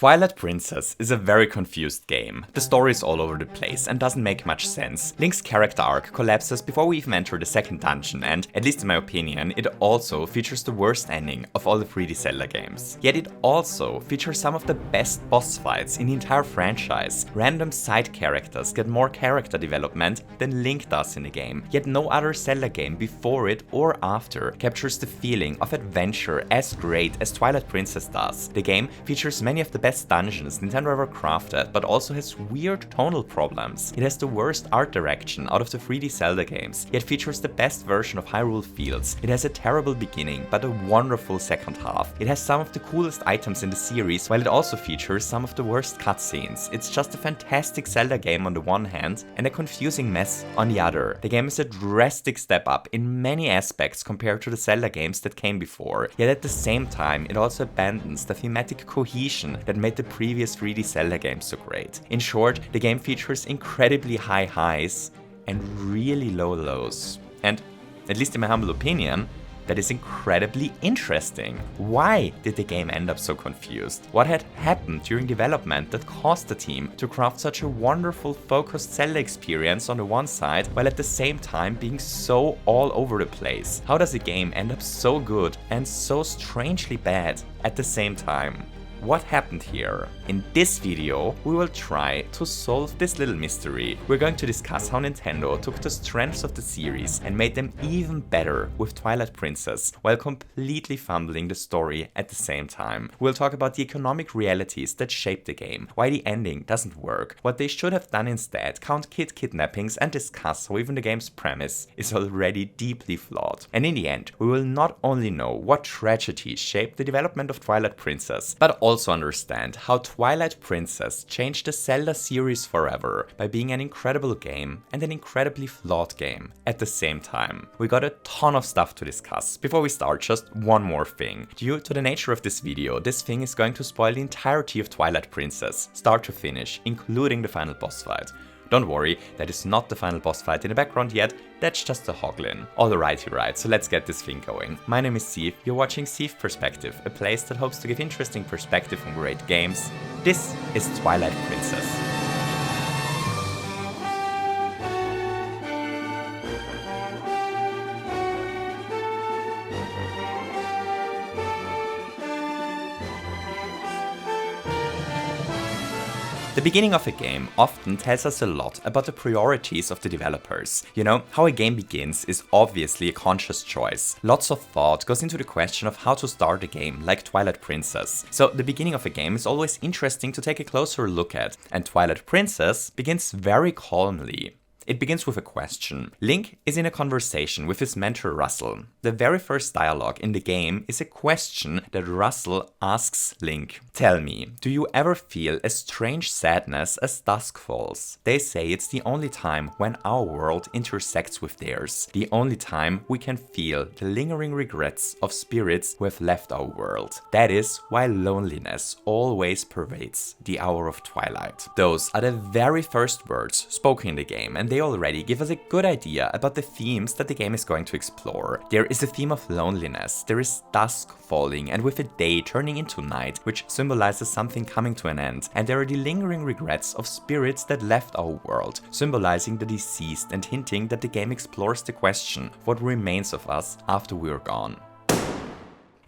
Twilight Princess is a very confused game. The story is all over the place and doesn't make much sense. Link's character arc collapses before we even enter the second dungeon and, at least in my opinion, it also features the worst ending of all the 3D Zelda games. Yet it also features some of the best boss fights in the entire franchise. Random side characters get more character development than Link does in the game. Yet no other Zelda game before it or after captures the feeling of adventure as great as Twilight Princess does. The game features many of the best dungeons Nintendo ever crafted, but also has weird tonal problems. It has the worst art direction out of the 3D Zelda games, yet features the best version of Hyrule Fields. It has a terrible beginning, but a wonderful second half. It has some of the coolest items in the series, while it also features some of the worst cutscenes. It's just a fantastic Zelda game on the one hand, and a confusing mess on the other. The game is a drastic step up in many aspects compared to the Zelda games that came before, yet at the same time it also abandons the thematic cohesion that made the previous 3D Zelda games so great. In short, the game features incredibly high highs and really low lows. And, at least in my humble opinion, that is incredibly interesting. Why did the game end up so confused? What had happened during development that caused the team to craft such a wonderful focused Zelda experience on the one side, while at the same time being so all over the place? How does a game end up so good and so strangely bad at the same time? What happened here? In this video, we will try to solve this little mystery. We're going to discuss how Nintendo took the strengths of the series and made them even better with Twilight Princess, while completely fumbling the story at the same time. We'll talk about the economic realities that shaped the game, why the ending doesn't work, what they should have done instead, count kid kidnappings, and discuss how even the game's premise is already deeply flawed. And in the end, we will not only know what tragedy shaped the development of Twilight Princess, but also understand how Twilight Princess changed the Zelda series forever by being an incredible game and an incredibly flawed game at the same time. We got a ton of stuff to discuss. Before we start, just one more thing. Due to the nature of this video, this thing is going to spoil the entirety of Twilight Princess, start to finish, including the final boss fight. Don't worry, that is not the final boss fight in the background yet, that's just a hoglin. Alrighty right, so let's get this thing going. My name is Ceave, you're watching Ceave Perspective, a place that hopes to give interesting perspective on great games. This is Twilight Princess. The beginning of a game often tells us a lot about the priorities of the developers. You know, how a game begins is obviously a conscious choice. Lots of thought goes into the question of how to start a game, like Twilight Princess. So the beginning of a game is always interesting to take a closer look at, and Twilight Princess begins very calmly. It begins with a question. Link is in a conversation with his mentor Russell. The very first dialogue in the game is a question that Russell asks Link. Tell me, do you ever feel a strange sadness as dusk falls? They say it's the only time when our world intersects with theirs. The only time we can feel the lingering regrets of spirits who have left our world. That is why loneliness always pervades the hour of twilight. Those are the very first words spoken in the game, and they already give us a good idea about the themes that the game is going to explore. There is a theme of loneliness, there is dusk falling and with a day turning into night, which symbolizes something coming to an end, and there are the lingering regrets of spirits that left our world, symbolizing the deceased and hinting that the game explores the question of what remains of us after we are gone.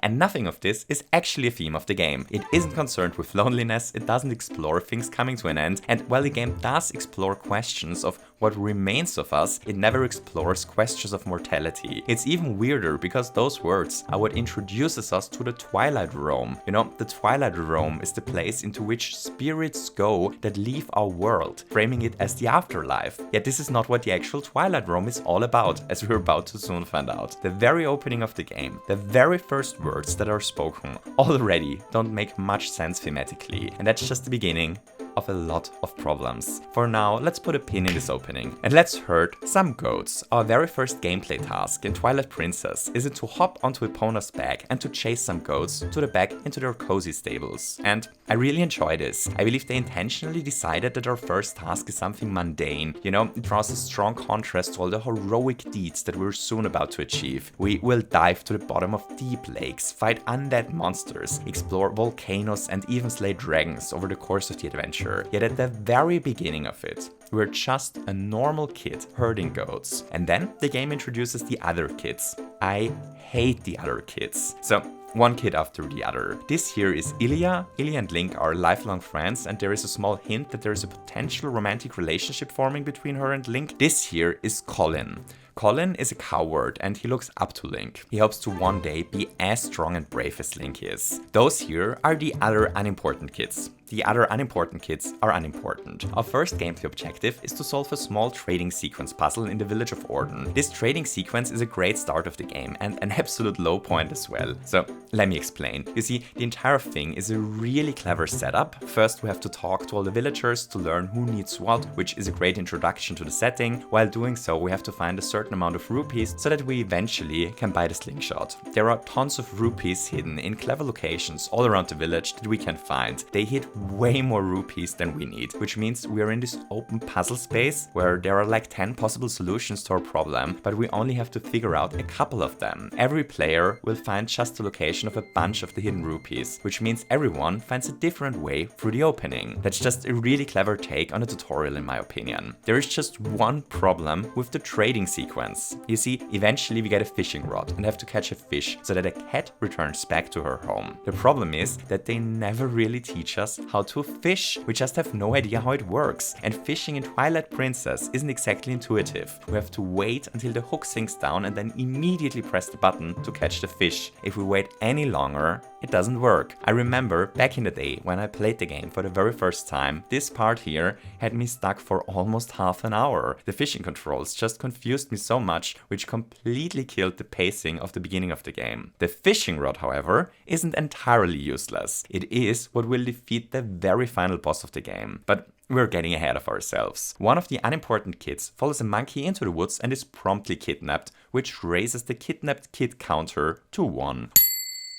And nothing of this is actually a theme of the game. It isn't concerned with loneliness, it doesn't explore things coming to an end, and while the game does explore questions of what remains of us, it never explores questions of mortality. It's even weirder because those words are what introduces us to the Twilight Realm. You know, the Twilight Realm is the place into which spirits go that leave our world, framing it as the afterlife. Yet this is not what the actual Twilight Realm is all about, as we're about to soon find out. The very opening of the game, the very first words that are spoken already don't make much sense thematically, and that's just the beginning of a lot of problems. For now, let's put a pin in this opening and let's herd some goats. Our very first gameplay task in Twilight Princess is it to hop onto Epona's back and to chase some goats to the back into their cozy stables. And I really enjoy this. I believe they intentionally decided that our first task is something mundane. You know, it draws a strong contrast to all the heroic deeds that we're soon about to achieve. We will dive to the bottom of deep lakes, fight undead monsters, explore volcanoes and even slay dragons over the course of the adventure. Yet at the very beginning of it, we're just a normal kid herding goats. And then the game introduces the other kids. I hate the other kids. So, one kid after the other. This here is Ilia. Ilia and Link are lifelong friends, and there is a small hint that there is a potential romantic relationship forming between her and Link. This here is Colin. Colin is a coward and he looks up to Link. He hopes to one day be as strong and brave as Link is. Those here are the other unimportant kids. The other unimportant kids are unimportant. Our first gameplay objective is to solve a small trading sequence puzzle in the village of Orden. This trading sequence is a great start of the game and an absolute low point as well. So let me explain. You see, the entire thing is a really clever setup. First we have to talk to all the villagers to learn who needs what, which is a great introduction to the setting. While doing so, we have to find a certain amount of rupees so that we eventually can buy the slingshot. There are tons of rupees hidden in clever locations all around the village that we can find. They hit way more rupees than we need, which means we are in this open puzzle space where there are like 10 possible solutions to our problem, but we only have to figure out a couple of them. Every player will find just the location of a bunch of the hidden rupees, which means everyone finds a different way through the opening. That's just a really clever take on a tutorial in my opinion. There is just one problem with the trading sequence. You see, eventually we get a fishing rod and have to catch a fish so that a cat returns back to her home. The problem is that they never really teach us how to fish. We just have no idea how it works. And fishing in Twilight Princess isn't exactly intuitive. We have to wait until the hook sinks down and then immediately press the button to catch the fish. If we wait any longer, it doesn't work. I remember back in the day when I played the game for the very first time, this part here had me stuck for almost half an hour. The fishing controls just confused me so much, which completely killed the pacing of the beginning of the game. The fishing rod, however, isn't entirely useless. It is what will defeat the very final boss of the game. But we're getting ahead of ourselves. One of the unimportant kids follows a monkey into the woods and is promptly kidnapped, which raises the kidnapped kid counter to 1.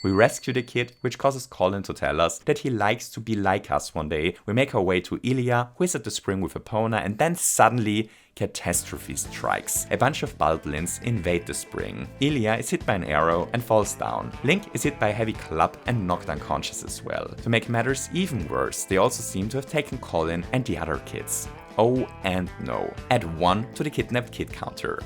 We rescue the kid, which causes Colin to tell us that he likes to be like us one day. We make our way to Ilia, who is at the spring with Epona, and then suddenly catastrophe strikes. A bunch of Bulblins invade the spring. Ilia is hit by an arrow and falls down. Link is hit by a heavy club and knocked unconscious as well. To make matters even worse, they also seem to have taken Colin and the other kids. Oh and no. Add 1 to the kidnapped kid counter.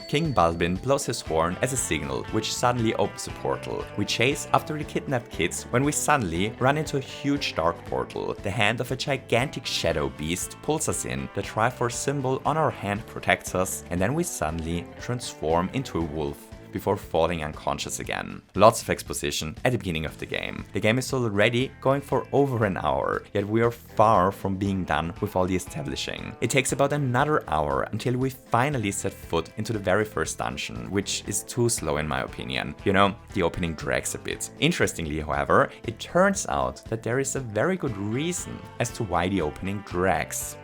King Balbin blows his horn as a signal, which suddenly opens a portal. We chase after the kidnapped kids when we suddenly run into a huge dark portal. The hand of a gigantic shadow beast pulls us in, the Triforce symbol on our hand protects us, and then we suddenly transform into a wolf before falling unconscious again. Lots of exposition at the beginning of the game. The game is already going for over an hour, yet we are far from being done with all the establishing. It takes about another hour until we finally set foot into the very first dungeon, which is too slow in my opinion. You know, the opening drags a bit. Interestingly, however, it turns out that there is a very good reason as to why the opening drags.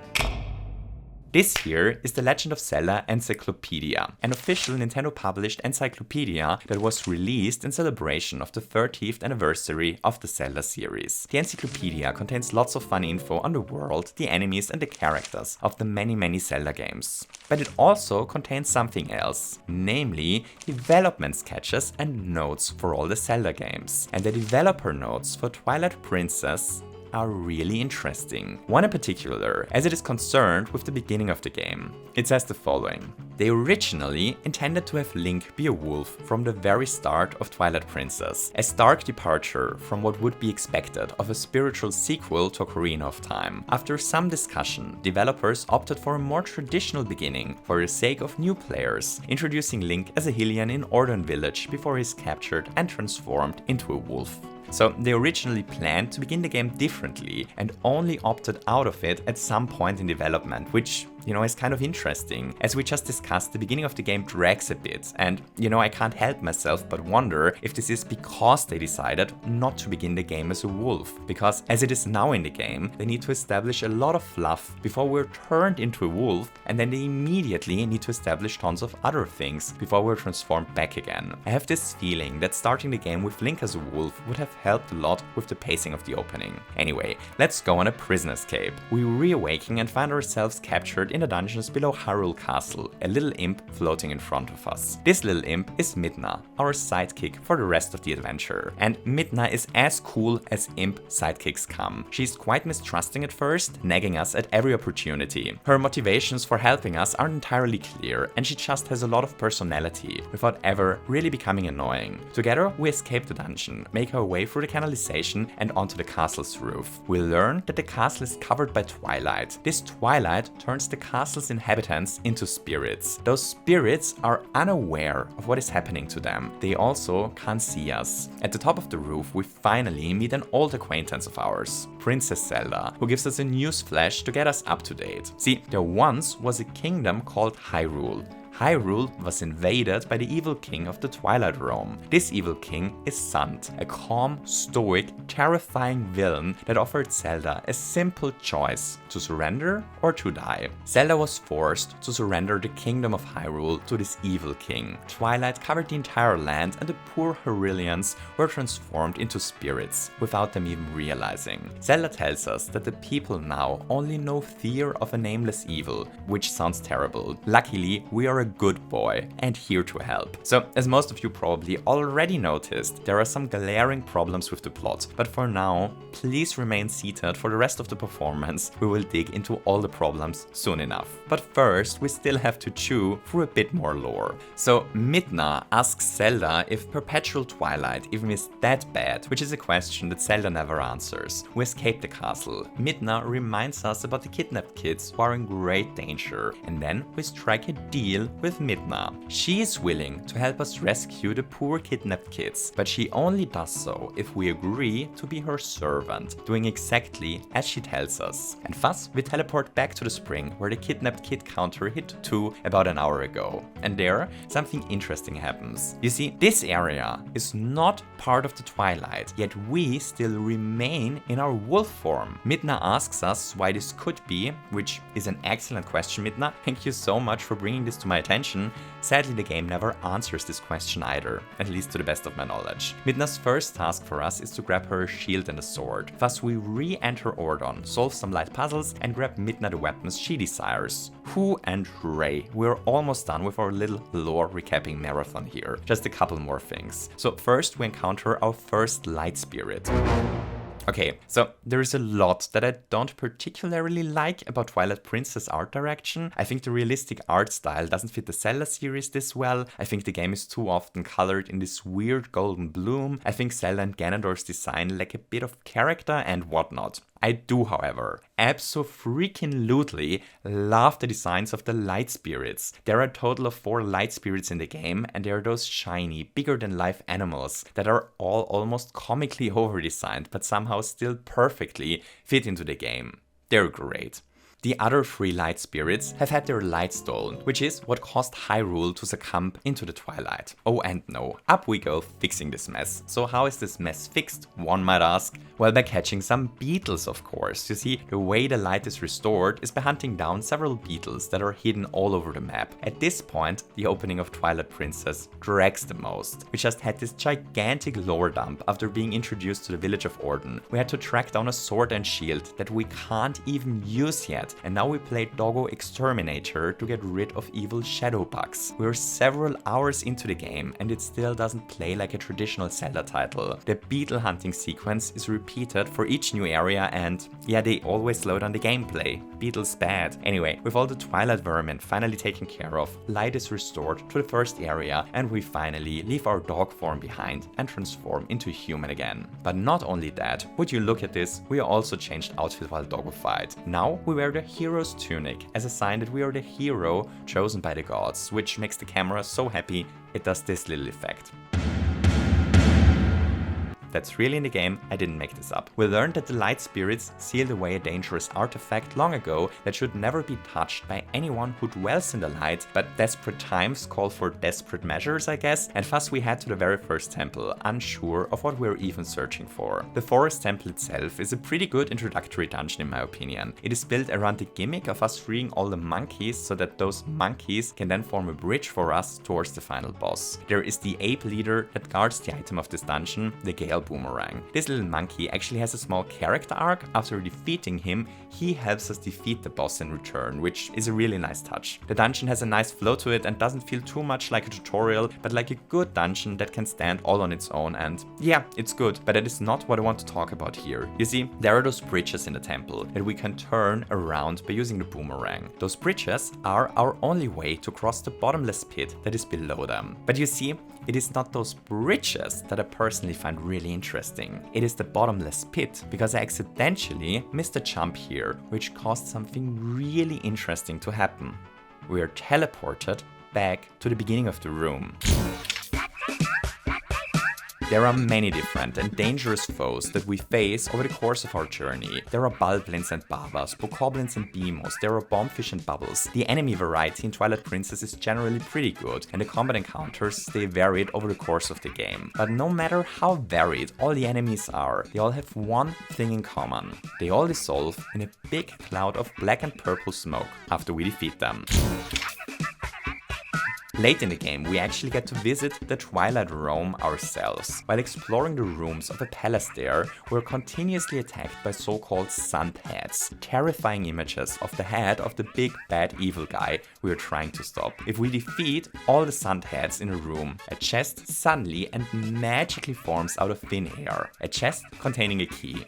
This here is the Legend of Zelda Encyclopedia, an official Nintendo-published encyclopedia that was released in celebration of the 30th anniversary of the Zelda series. The encyclopedia contains lots of fun info on the world, the enemies and the characters of the many Zelda games. But it also contains something else, namely development sketches and notes for all the Zelda games. And the developer notes for Twilight Princess are really interesting. One in particular, as it is concerned with the beginning of the game. It says the following. They originally intended to have Link be a wolf from the very start of Twilight Princess, a stark departure from what would be expected of a spiritual sequel to Ocarina of Time. After some discussion, developers opted for a more traditional beginning for the sake of new players, introducing Link as a Hylian in Orden village before he's captured and transformed into a wolf. So they originally planned to begin the game differently and only opted out of it at some point in development, which is kind of interesting. As we just discussed, the beginning of the game drags a bit, and I can't help myself but wonder if this is because they decided not to begin the game as a wolf. Because as it is now in the game, they need to establish a lot of fluff before we're turned into a wolf, and then they immediately need to establish tons of other things before we're transformed back again. I have this feeling that starting the game with Link as a wolf would have helped a lot with the pacing of the opening. Anyway, let's go on a prison escape. We reawaken and find ourselves captured in the dungeons below Hyrule Castle, a little imp floating in front of us. This little imp is Midna, our sidekick for the rest of the adventure. And Midna is as cool as imp sidekicks come. She's quite mistrusting at first, nagging us at every opportunity. Her motivations for helping us aren't entirely clear, and she just has a lot of personality, without ever really becoming annoying. Together, we escape the dungeon, make our way through the canalization and onto the castle's roof. We learn that the castle is covered by twilight. This twilight turns the castle's inhabitants into spirits. Those spirits are unaware of what is happening to them. They also can't see us. At the top of the roof, we finally meet an old acquaintance of ours, Princess Zelda, who gives us a news flash to get us up to date. See, there once was a kingdom called Hyrule. Hyrule was invaded by the evil king of the Twilight Realm. This evil king is Sant, a calm, stoic, terrifying villain that offered Zelda a simple choice: to surrender or to die. Zelda was forced to surrender the kingdom of Hyrule to this evil king. Twilight covered the entire land, and the poor Hyruleans were transformed into spirits without them even realizing. Zelda tells us that the people now only know fear of a nameless evil, which sounds terrible. Luckily, we are a good boy and here to help. So, as most of you probably already noticed, there are some glaring problems with the plot, but for now, please remain seated for the rest of the performance. We will dig into all the problems soon enough. But first, we still have to chew through a bit more lore. So, Midna asks Zelda if perpetual twilight even is that bad, which is a question that Zelda never answers. We escape the castle. Midna reminds us about the kidnapped kids who are in great danger, and then we strike a deal with Midna. She is willing to help us rescue the poor kidnapped kids, but she only does so if we agree to be her servant, doing exactly as she tells us. And thus, we teleport back to the spring where the kidnapped kid counter hit 2 about an hour ago. And there, something interesting happens. You see, this area is not part of the Twilight, yet we still remain in our wolf form. Midna asks us why this could be, which is an excellent question, Midna. Thank you so much for bringing this to my attention. Sadly, the game never answers this question either, at least to the best of my knowledge. Midna's first task for us is to grab her shield and a sword. Thus, we re-enter Ordon, solve some light puzzles, and grab Midna the weapons she desires. Hoo and Ray. We're almost done with our little lore recapping marathon here. Just a couple more things. So first, we encounter our first light spirit. Okay, so there is a lot that I don't particularly like about Twilight Princess art direction. I think the realistic art style doesn't fit the Zelda series this well. I think the game is too often colored in this weird golden bloom. I think Zelda and Ganondorf's design lack a bit of character and whatnot. I do, however, abso-freaking-lutely love the designs of the light spirits. There are a total of 4 light spirits in the game, and they are those shiny, bigger-than-life animals that are all almost comically over-designed, but somehow still perfectly fit into the game. They're great. The other 3 light spirits have had their light stolen, which is what caused Hyrule to succumb into the twilight. Oh, and no, up we go fixing this mess. So how is this mess fixed, one might ask? Well, by catching some beetles, of course. You see, the way the light is restored is by hunting down several beetles that are hidden all over the map. At this point, the opening of Twilight Princess drags the most. We just had this gigantic lore dump after being introduced to the village of Ordon. We had to track down a sword and shield that we can't even use yet. And now we play Doggo Exterminator to get rid of evil shadow bugs. We're several hours into the game and it still doesn't play like a traditional Zelda title. The beetle hunting sequence is repeated for each new area and yeah, they always slow down the gameplay. Beetles bad. Anyway, with all the Twilight vermin finally taken care of, light is restored to the first area and we finally leave our dog form behind and transform into human again. But not only that, would you look at this, we also changed outfit while Doggo fight. Now we wear the hero's tunic as a sign that we are the hero chosen by the gods, which makes the camera so happy it does this little effect. that's really in the game, I didn't make this up. We learned that the light spirits sealed away a dangerous artifact long ago that should never be touched by anyone who dwells in the light, but desperate times call for desperate measures, I guess, and thus we head to the very first temple, unsure of what we're even searching for. The forest temple itself is a pretty good introductory dungeon in my opinion. It is built around the gimmick of us freeing all the monkeys so that those monkeys can then form a bridge for us towards the final boss. There is the ape leader that guards the item of this dungeon, the Gale Boomerang. This little monkey actually has a small character arc. After defeating him, he helps us defeat the boss in return, which is a really nice touch. The dungeon has a nice flow to it and doesn't feel too much like a tutorial, but like a good dungeon that can stand all on its own, and yeah, it's good, but that is not what I want to talk about here. You see, there are those bridges in the temple that we can turn around by using the boomerang. Those bridges are our only way to cross the bottomless pit that is below them. But you see, it is not those bridges that I personally find really interesting. It is the bottomless pit, because I accidentally missed a jump here, which caused something really interesting to happen. We are teleported back to the beginning of the room. There are many different and dangerous foes that we face over the course of our journey. There are bulblins and babas, bokoblins and beamos, there are bombfish and bubbles. The enemy variety in Twilight Princess is generally pretty good, and the combat encounters stay varied over the course of the game. But no matter how varied all the enemies are, they all have one thing in common. They all dissolve in a big cloud of black and purple smoke after we defeat them. Late in the game, we actually get to visit the Twilight Realm ourselves. While exploring the rooms of a palace there, we're continuously attacked by so-called sun heads, terrifying images of the head of the big bad evil guy we are trying to stop. If we defeat all the sun heads in a room, a chest suddenly and magically forms out of thin air, a chest containing a key.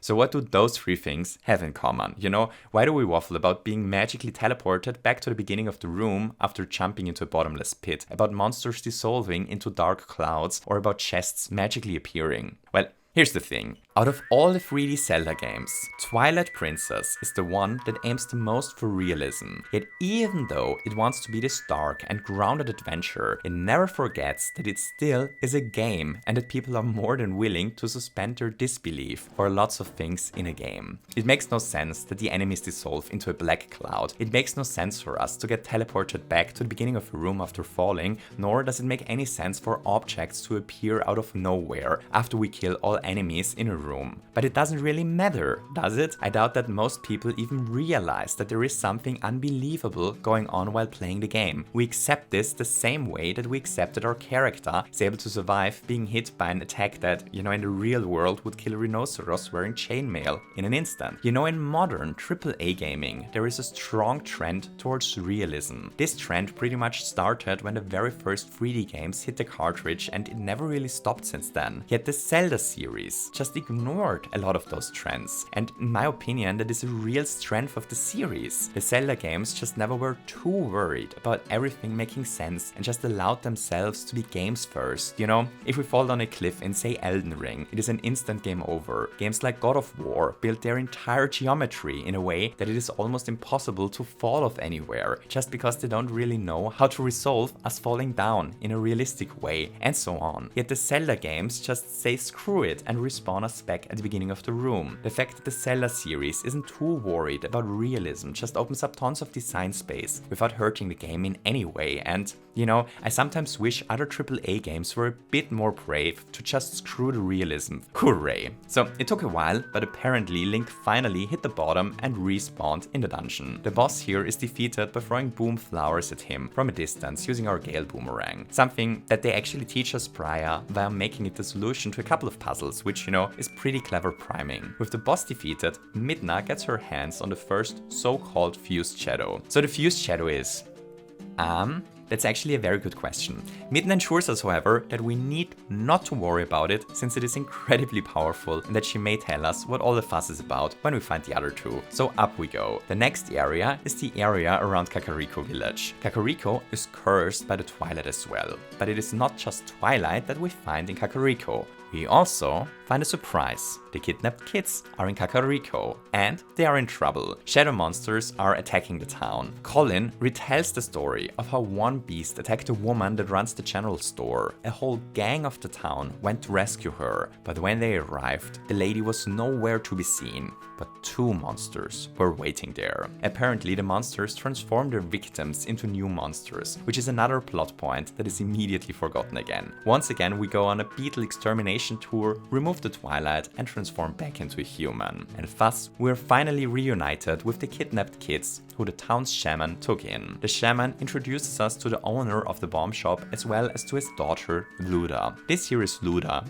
So what do those three things have in common? You know, why do we waffle about being magically teleported back to the beginning of the room after jumping into a bottomless pit, about monsters dissolving into dark clouds, or about chests magically appearing? Well, here's the thing. Out of all the 3D Zelda games, Twilight Princess is the one that aims the most for realism. Yet even though it wants to be this dark and grounded adventure, it never forgets that it still is a game and that people are more than willing to suspend their disbelief for lots of things in a game. It makes no sense that the enemies dissolve into a black cloud. It makes no sense for us to get teleported back to the beginning of a room after falling, nor does it make any sense for objects to appear out of nowhere after we kill all enemies in a room. But it doesn't really matter, does it? I doubt that most people even realize that there is something unbelievable going on while playing the game. We accept this the same way that we accept that our character is able to survive being hit by an attack that, you know, in the real world would kill a rhinoceros wearing chainmail in an instant. You know, in modern AAA gaming, there is a strong trend towards realism. This trend pretty much started when the very first 3D games hit the cartridge, and it never really stopped since then. Yet the Zelda series just ignored a lot of those trends, and in my opinion that is a real strength of the series. The Zelda games just never were too worried about everything making sense and just allowed themselves to be games first. You know, if we fall down a cliff in say Elden Ring, it is an instant game over. Games like God of War build their entire geometry in a way that it is almost impossible to fall off anywhere, just because they don't really know how to resolve us falling down in a realistic way, and so on. Yet the Zelda games just say screw it and respawn us back at the beginning of the room. The fact that the Zelda series isn't too worried about realism just opens up tons of design space without hurting the game in any way, and you know, I sometimes wish other AAA games were a bit more brave to just screw the realism. Hooray! So it took a while, but apparently Link finally hit the bottom and respawned in the dungeon. The boss here is defeated by throwing boom flowers at him from a distance using our Gale Boomerang. Something that they actually teach us prior via making it the solution to a couple of puzzles, which, you know, is pretty clever priming. With the boss defeated, Midna gets her hands on the first so-called fused shadow. So the fused shadow is... That's actually a very good question. Midna ensures us, however, that we need not to worry about it, since it is incredibly powerful and that she may tell us what all the fuss is about when we find the other two. So up we go. The next area is the area around Kakariko village. Kakariko is cursed by the Twilight as well, but it is not just Twilight that we find in Kakariko. We also find a surprise. The kidnapped kids are in Kakariko, and they are in trouble. Shadow monsters are attacking the town. Colin retells the story of how one beast attacked a woman that runs the general store. A whole gang of the town went to rescue her, but when they arrived, the lady was nowhere to be seen. But two monsters were waiting there. Apparently, the monsters transform their victims into new monsters, which is another plot point that is immediately forgotten again. Once again, we go on a beetle extermination tour, remove the Twilight, and transform back into a human. And thus, we're finally reunited with the kidnapped kids who the town's shaman took in. The shaman introduces us to the owner of the bomb shop as well as to his daughter, Luda. This here is Luda.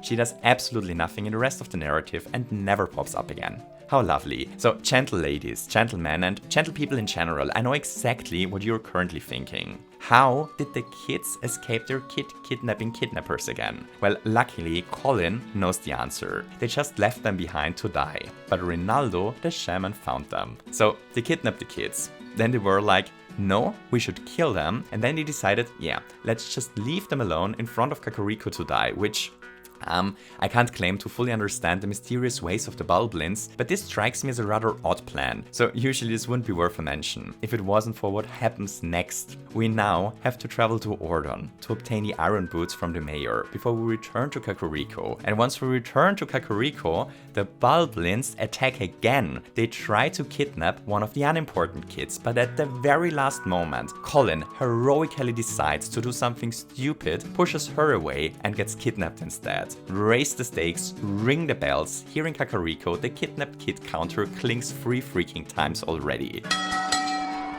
She does absolutely nothing in the rest of the narrative and never pops up again. How lovely. So, gentle ladies, gentlemen, and gentle people in general, I know exactly what you're currently thinking. How did the kids escape their kidnapping kidnappers again? Well, luckily, Colin knows the answer. They just left them behind to die. But Rinaldo, the shaman, found them. So, they kidnapped the kids. Then they were like, no, we should kill them. And then they decided, yeah, let's just leave them alone in front of Kakariko to die, which... I can't claim to fully understand the mysterious ways of the Bulblins, but this strikes me as a rather odd plan, so usually this wouldn't be worth a mention, if it wasn't for what happens next. We now have to travel to Ordon to obtain the iron boots from the mayor before we return to Kakariko. And once we return to Kakariko, the Bulblins attack again. They try to kidnap one of the unimportant kids, but at the very last moment, Colin heroically decides to do something stupid, pushes her away, and gets kidnapped instead. Raise the stakes, ring the bells. Here in Kakariko, the kidnapped kid counter clings 3 freaking times already.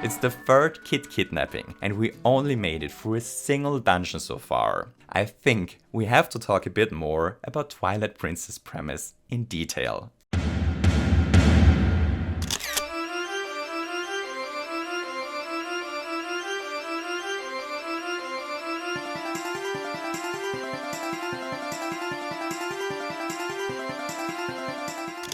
It's the third kid kidnapping, and we only made it through a single dungeon so far. I think we have to talk a bit more about Twilight Princess premise in detail.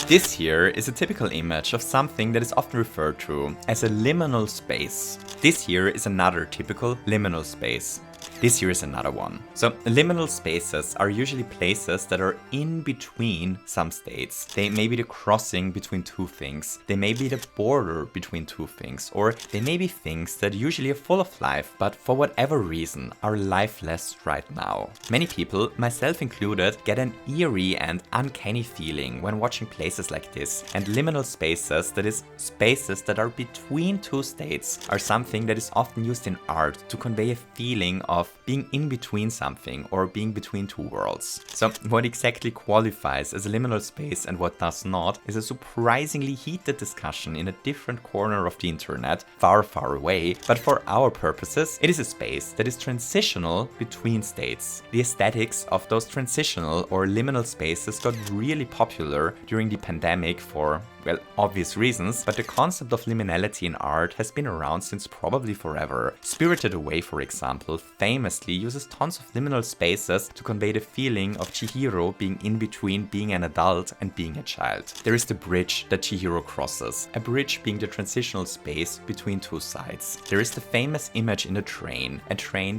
This here is a typical image of something that is often referred to as a liminal space. This here is another typical liminal space. This here is another one. So liminal spaces are usually places that are in between some states. They may be the crossing between two things. They may be the border between two things. Or they may be things that usually are full of life, but for whatever reason are lifeless right now. Many people, myself included, get an eerie and uncanny feeling when watching places like this. And liminal spaces, that is, spaces that are between two states, are something that is often used in art to convey a feeling of being in between something or being between two worlds. So what exactly qualifies as a liminal space and what does not is a surprisingly heated discussion in a different corner of the internet, far, far away, but for our purposes, it is a space that is transitional between states. The aesthetics of those transitional or liminal spaces got really popular during the pandemic for, well, obvious reasons, but the concept of liminality in art has been around since probably forever. Spirited Away, for example, famously uses tons of liminal spaces to convey the feeling of Chihiro being in between being an adult and being a child. There is the bridge that Chihiro crosses, a bridge being the transitional space between two sides. There is the famous image in a train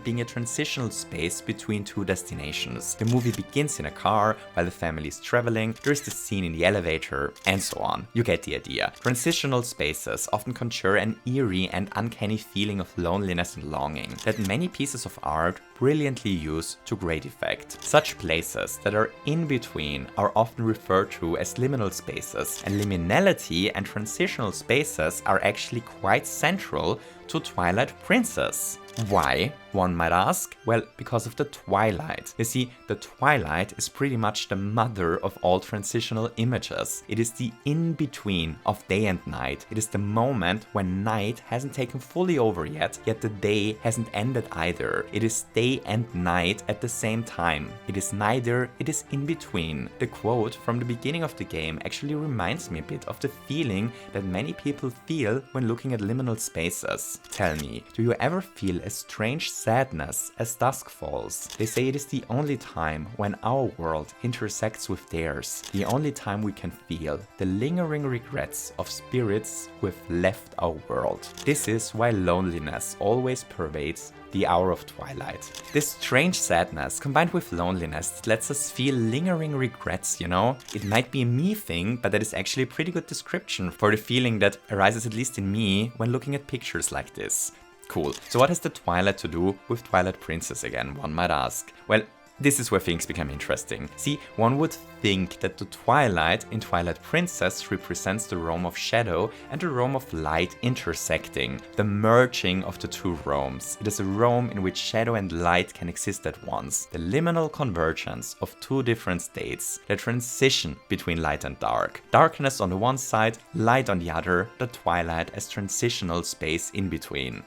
being a transitional space between two destinations. The movie begins in a car while the family is traveling, there is the scene in the elevator, and so on. You get the idea. Transitional spaces often conjure an eerie and uncanny feeling of loneliness and longing that many pieces of art brilliantly use to great effect. Such places that are in between are often referred to as liminal spaces, and liminality and transitional spaces are actually quite central to Twilight Princess. Why, one might ask? Well, because of the Twilight. You see, the Twilight is pretty much the mother of all transitional images. It is the in-between of day and night. It is the moment when night hasn't taken fully over yet the day hasn't ended either. It is day and night at the same time. It is neither, it is in between. The quote from the beginning of the game actually reminds me a bit of the feeling that many people feel when looking at liminal spaces. Tell me, do you ever feel a strange sadness as dusk falls. They say it is the only time when our world intersects with theirs, the only time we can feel the lingering regrets of spirits who have left our world. This is why loneliness always pervades the hour of twilight. This strange sadness combined with loneliness lets us feel lingering regrets, you know? It might be a me thing, but that is actually a pretty good description for the feeling that arises at least in me when looking at pictures like this. Cool. So what has the Twilight to do with Twilight Princess again, one might ask? Well, this is where things become interesting. See, one would think that the Twilight in Twilight Princess represents the realm of shadow and the realm of light intersecting, the merging of the two realms. It is a realm in which shadow and light can exist at once, the liminal convergence of two different states, the transition between light and dark. Darkness on the one side, light on the other, the Twilight as transitional space in between.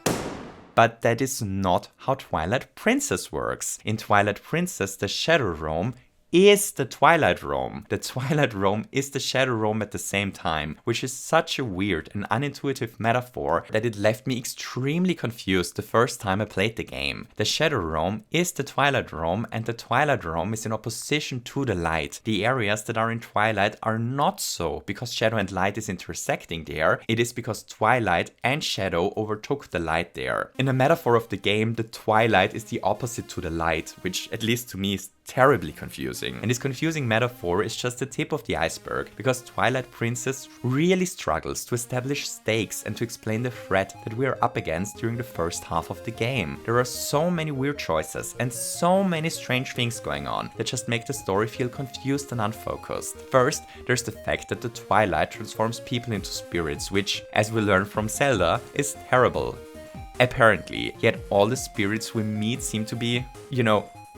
But that is not how Twilight Princess works. In Twilight Princess, the Shadow Realm is the Twilight Realm. The Twilight Realm is the Shadow Realm at the same time, which is such a weird and unintuitive metaphor that it left me extremely confused the first time I played the game. The Shadow Realm is the Twilight Realm, and the Twilight Realm is in opposition to the light. The areas that are in Twilight are not so because shadow and light is intersecting there. It is because Twilight and Shadow overtook the light there. In the metaphor of the game, the Twilight is the opposite to the light, which at least to me is terribly confusing. And this confusing metaphor is just the tip of the iceberg, because Twilight Princess really struggles to establish stakes and to explain the threat that we are up against during the first half of the game. There are so many weird choices and so many strange things going on that just make the story feel confused and unfocused. First, there's the fact that the Twilight transforms people into spirits, which, as we learn from Zelda, is terrible. Apparently, yet all the spirits we meet seem to be,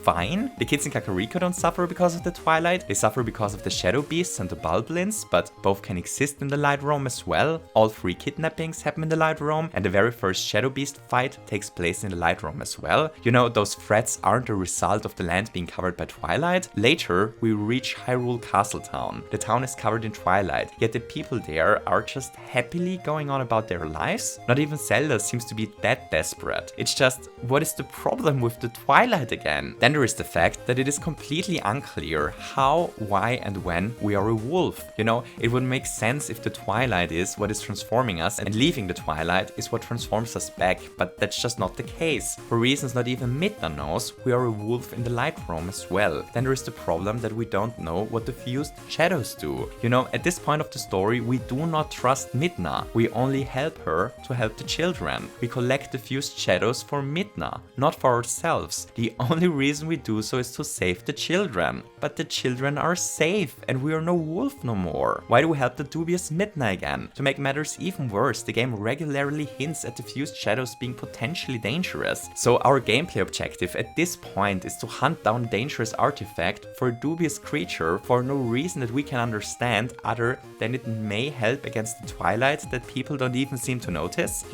fine. The kids in Kakariko don't suffer because of the Twilight, they suffer because of the Shadow Beasts and the Bulblins, but both can exist in the Light Realm as well. All 3 kidnappings happen in the Light Realm, and the very first Shadow Beast fight takes place in the Light Realm as well. Those threats aren't a result of the land being covered by Twilight. Later, we reach Hyrule Castle Town. The town is covered in Twilight, yet the people there are just happily going on about their lives. Not even Zelda seems to be that desperate. It's just, what is the problem with the Twilight again? Then there is the fact that it is completely unclear how, why, and when we are a wolf. It would make sense if the Twilight is what is transforming us and leaving the Twilight is what transforms us back, but that's just not the case. For reasons not even Midna knows, we are a wolf in the Light Realm as well. Then there is the problem that we don't know what the fused shadows do. At this point of the story, we do not trust Midna. We only help her to help the children. We collect the fused shadows for Midna, not for ourselves. The only reason we do so is to save the children. But the children are safe and we are no wolf no more. Why do we help the dubious Midna again? To make matters even worse, the game regularly hints at the fused shadows being potentially dangerous. So our gameplay objective at this point is to hunt down a dangerous artifact for a dubious creature for no reason that we can understand other than it may help against the Twilight that people don't even seem to notice.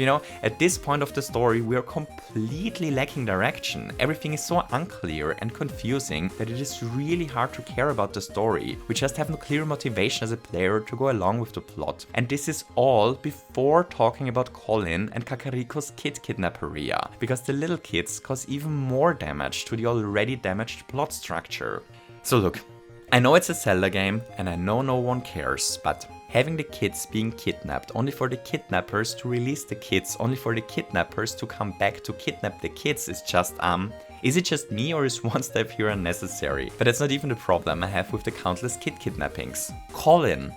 At this point of the story, we are completely lacking direction. Everything is so unclear and confusing that it is really hard to care about the story. We just have no clear motivation as a player to go along with the plot. And this is all before talking about Colin and Kakariko's kid kidnapperia, because the little kids cause even more damage to the already damaged plot structure. So look, I know it's a Zelda game and I know no one cares, but having the kids being kidnapped only for the kidnappers to release the kids, only for the kidnappers to come back to kidnap the kids is just, is it just me or is one step here unnecessary? But that's not even the problem I have with the countless kid kidnappings. Colin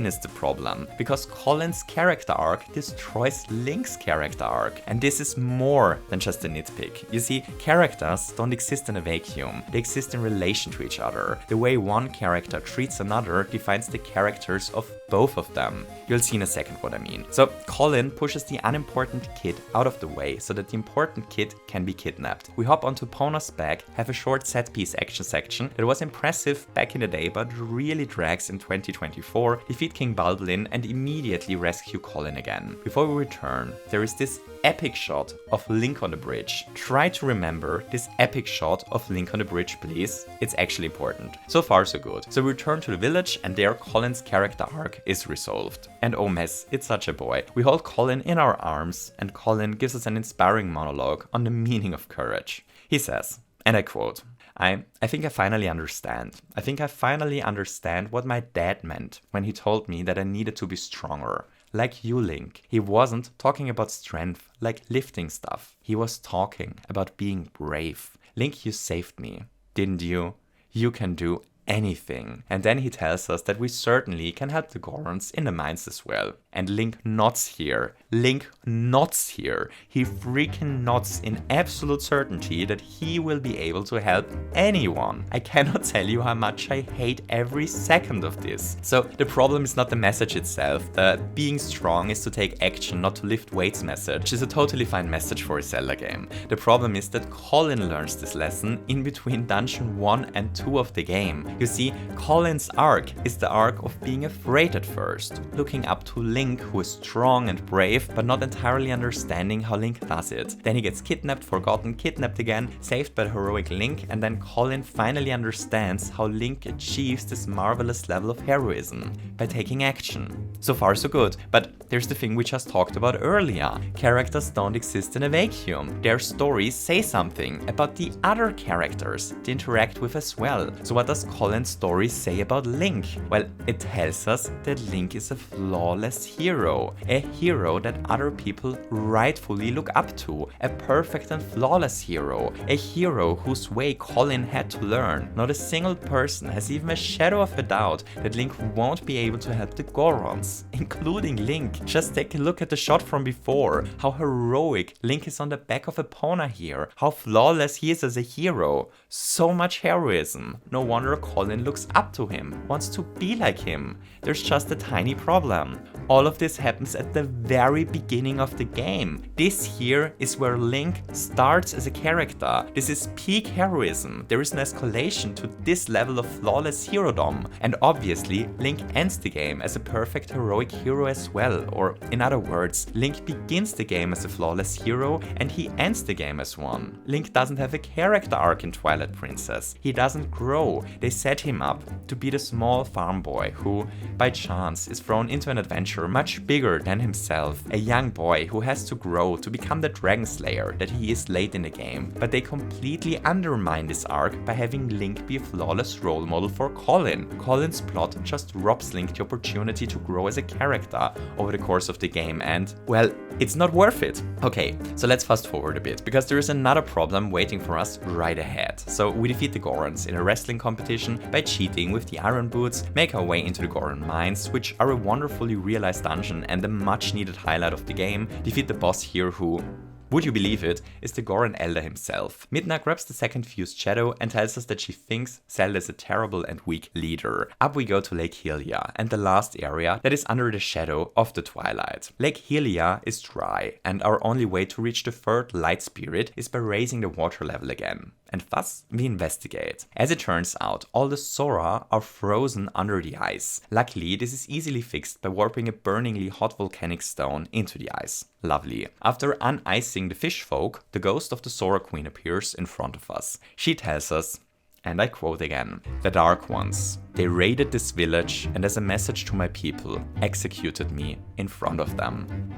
is the problem, because Colin's character arc destroys Link's character arc. And this is more than just a nitpick. You see, characters don't exist in a vacuum. They exist in relation to each other. The way one character treats another defines the characters of both of them. You'll see in a second what I mean. So Colin pushes the unimportant kid out of the way so that the important kid can be kidnapped. We hop onto Pona's back, have a short set piece action section that was impressive back in the day but really drags in 2024, defeat King Bulblin and immediately rescue Colin again. Before we return, there is this epic shot of Link on the bridge. Try to remember this epic shot of Link on the bridge, please. It's actually important. So far so good. So we return to the village and there Colin's character arc arc is resolved. And oh mess, it's such a boy. We hold Colin in our arms, and Colin gives us an inspiring monologue on the meaning of courage. He says, and I quote, I think I finally understand. I think I finally understand what my dad meant when he told me that I needed to be stronger. Like you, Link. He wasn't talking about strength, like lifting stuff. He was talking about being brave. Link, you saved me. Didn't you? You can do anything. And then he tells us that we certainly can help the Gorons in the mines as well. And Link nods here. Link nods here. He freaking nods in absolute certainty that he will be able to help anyone. I cannot tell you how much I hate every second of this. So the problem is not the message itself. The being strong is to take action, not to lift weights message, which is a totally fine message for a Zelda game. The problem is that Colin learns this lesson in between Dungeon 1 and 2 of the game. You see, Colin's arc is the arc of being afraid at first, looking up to Link, who is strong and brave, but not entirely understanding how Link does it. Then he gets kidnapped, forgotten, kidnapped again, saved by the heroic Link, and then Colin finally understands how Link achieves this marvelous level of heroism by taking action. So far so good, but there's the thing we just talked about earlier. Characters don't exist in a vacuum. Their stories say something about the other characters they interact with as well. So what does Colin's story say about Link? Well, it tells us that Link is a flawless hero. A hero that other people rightfully look up to. A perfect and flawless hero. A hero whose way Colin had to learn. Not a single person has even a shadow of a doubt that Link won't be able to help the Gorons, including Link. Just take a look at the shot from before. How heroic Link is on the back of Epona here. How flawless he is as a hero. So much heroism. No wonder Colin looks up to him, wants to be like him. There's just a tiny problem. All of this happens at the very beginning of the game. This here is where Link starts as a character. This is peak heroism. There is an escalation to this level of flawless herodom. And obviously, Link ends the game as a perfect heroic hero as well. Or in other words, Link begins the game as a flawless hero and he ends the game as one. Link doesn't have a character arc in Twilight Princess. He doesn't grow. They set him up to be the small farm boy who, by chance, is thrown into an adventure much bigger than himself. A young boy who has to grow to become the Dragon Slayer that he is late in the game. But they completely undermine this arc by having Link be a flawless role model for Colin. Colin's plot just robs Link the opportunity to grow as a character over the course of the game and, well, it's not worth it. Okay, so let's fast forward a bit, because there is another problem waiting for us right ahead. So we defeat the Gorons in a wrestling competition by cheating with the iron boots, make our way into the Goron mines, which are a wonderfully realized dungeon and a much needed highlight of the game, defeat the boss here who, would you believe it, is the Goron Elder himself. Midna grabs the second fused shadow and tells us that she thinks Zelda is a terrible and weak leader. Up we go to Lake Hylia, and the last area that is under the shadow of the Twilight. Lake Hylia is dry, and our only way to reach the third light spirit is by raising the water level again. And thus, we investigate. As it turns out, all the Sora are frozen under the ice. Luckily, this is easily fixed by warping a burningly hot volcanic stone into the ice. Lovely. After unicing the fish folk, the ghost of the Sora Queen appears in front of us. She tells us, and I quote again, "The Dark Ones, they raided this village and as a message to my people, executed me in front of them."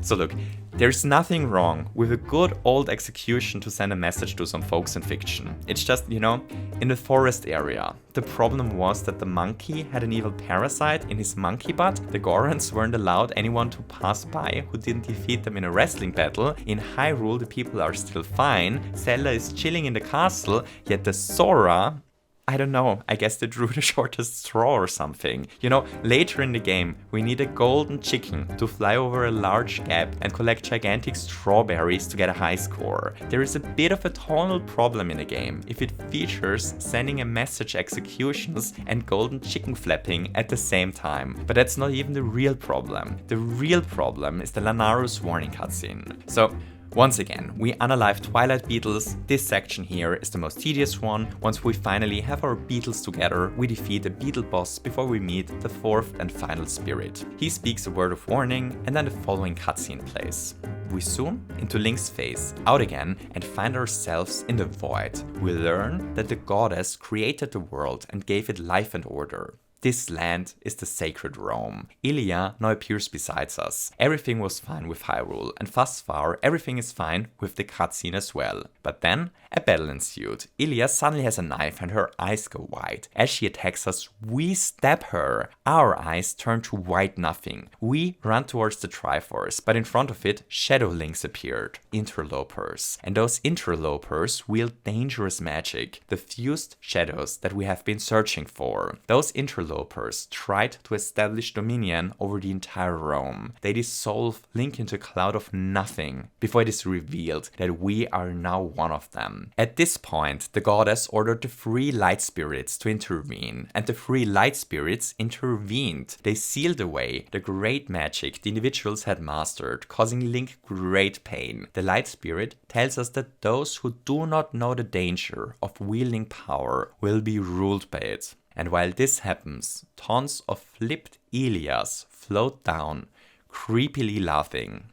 So look, there's nothing wrong with a good old execution to send a message to some folks in fiction. It's just, you know, in the forest area. The problem was that the monkey had an evil parasite in his monkey butt. The Gorons weren't allowed anyone to pass by who didn't defeat them in a wrestling battle. In Hyrule, the people are still fine. Zelda is chilling in the castle, yet the Sora, I don't know, I guess they drew the shortest straw or something. You know, later in the game, we need a golden chicken to fly over a large gap and collect gigantic strawberries to get a high score. There is a bit of a tonal problem in the game if it features sending a message executions and golden chicken flapping at the same time. But that's not even the real problem. The real problem is the Lanarus warning cutscene. So, once again, we unalive Twilight Beetles. This section here is the most tedious one. Once we finally have our beetles together, we defeat the beetle boss before we meet the fourth and final spirit. He speaks a word of warning and then the following cutscene plays. We zoom into Link's face, out again, and find ourselves in the void. We learn that the goddess created the world and gave it life and order. This land is the sacred realm. Ilia now appears beside us. Everything was fine with Hyrule, and thus far everything is fine with the cutscene as well. But then a battle ensued. Ilia suddenly has a knife and her eyes go white. As she attacks us, we stab her. Our eyes turn to white nothing. We run towards the Triforce, but in front of it, Shadow Links appeared. Interlopers. And those interlopers wield dangerous magic, the fused shadows that we have been searching for. Those interlopers tried to establish dominion over the entire realm. They dissolve Link into a cloud of nothing before it is revealed that we are now one of them. At this point, the goddess ordered the 3 light spirits to intervene, and the 3 light spirits intervened. They sealed away the great magic the individuals had mastered, causing Link great pain. The light spirit tells us that those who do not know the danger of wielding power will be ruled by it. And while this happens, tons of flipped Ilias float down, creepily laughing.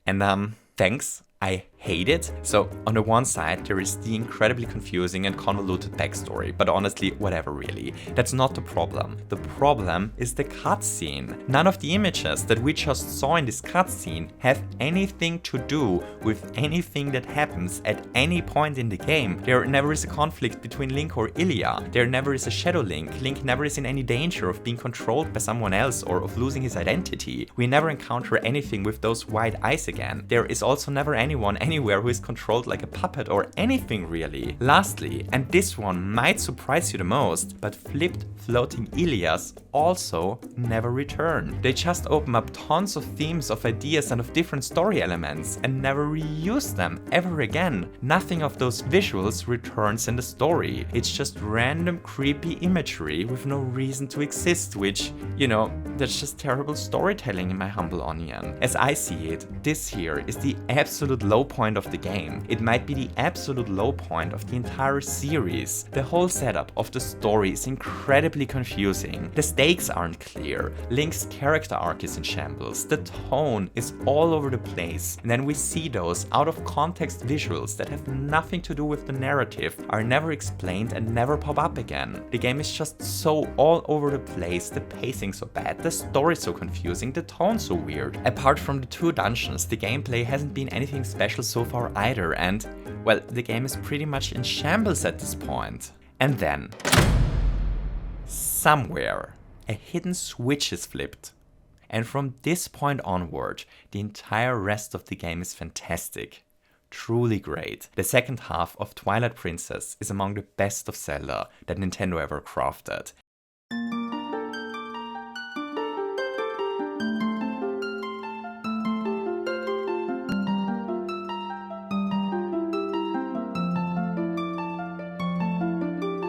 And thanks, I hate it. So on the one side there is the incredibly confusing and convoluted backstory, but honestly, whatever really. That's not the problem. The problem is the cutscene. None of the images that we just saw in this cutscene have anything to do with anything that happens at any point in the game. There never is a conflict between Link or Ilia. There never is a Shadow Link. Link never is in any danger of being controlled by someone else or of losing his identity. We never encounter anything with those white eyes again. There is also never anyone anywhere who is controlled like a puppet or anything really. Lastly, and this one might surprise you the most, but flipped floating Ilias also never return. They just open up tons of themes, of ideas and of different story elements and never reuse them ever again. Nothing of those visuals returns in the story. It's just random creepy imagery with no reason to exist, which, you know, that's just terrible storytelling in my humble opinion. As I see it, this here is the absolute low point of the game. It might be the absolute low point of the entire series. The whole setup of the story is incredibly confusing. The stakes aren't clear. Link's character arc is in shambles. The tone is all over the place. And then we see those out of context visuals that have nothing to do with the narrative, are never explained and never pop up again. The game is just so all over the place, the pacing so bad, the story so confusing, the tone so weird. Apart from the 2 dungeons, the gameplay hasn't been anything special so far either, and, well, the game is pretty much in shambles at this point. And then, somewhere, a hidden switch is flipped. And from this point onward, the entire rest of the game is fantastic. Truly great. The second half of Twilight Princess is among the best of Zelda that Nintendo ever crafted.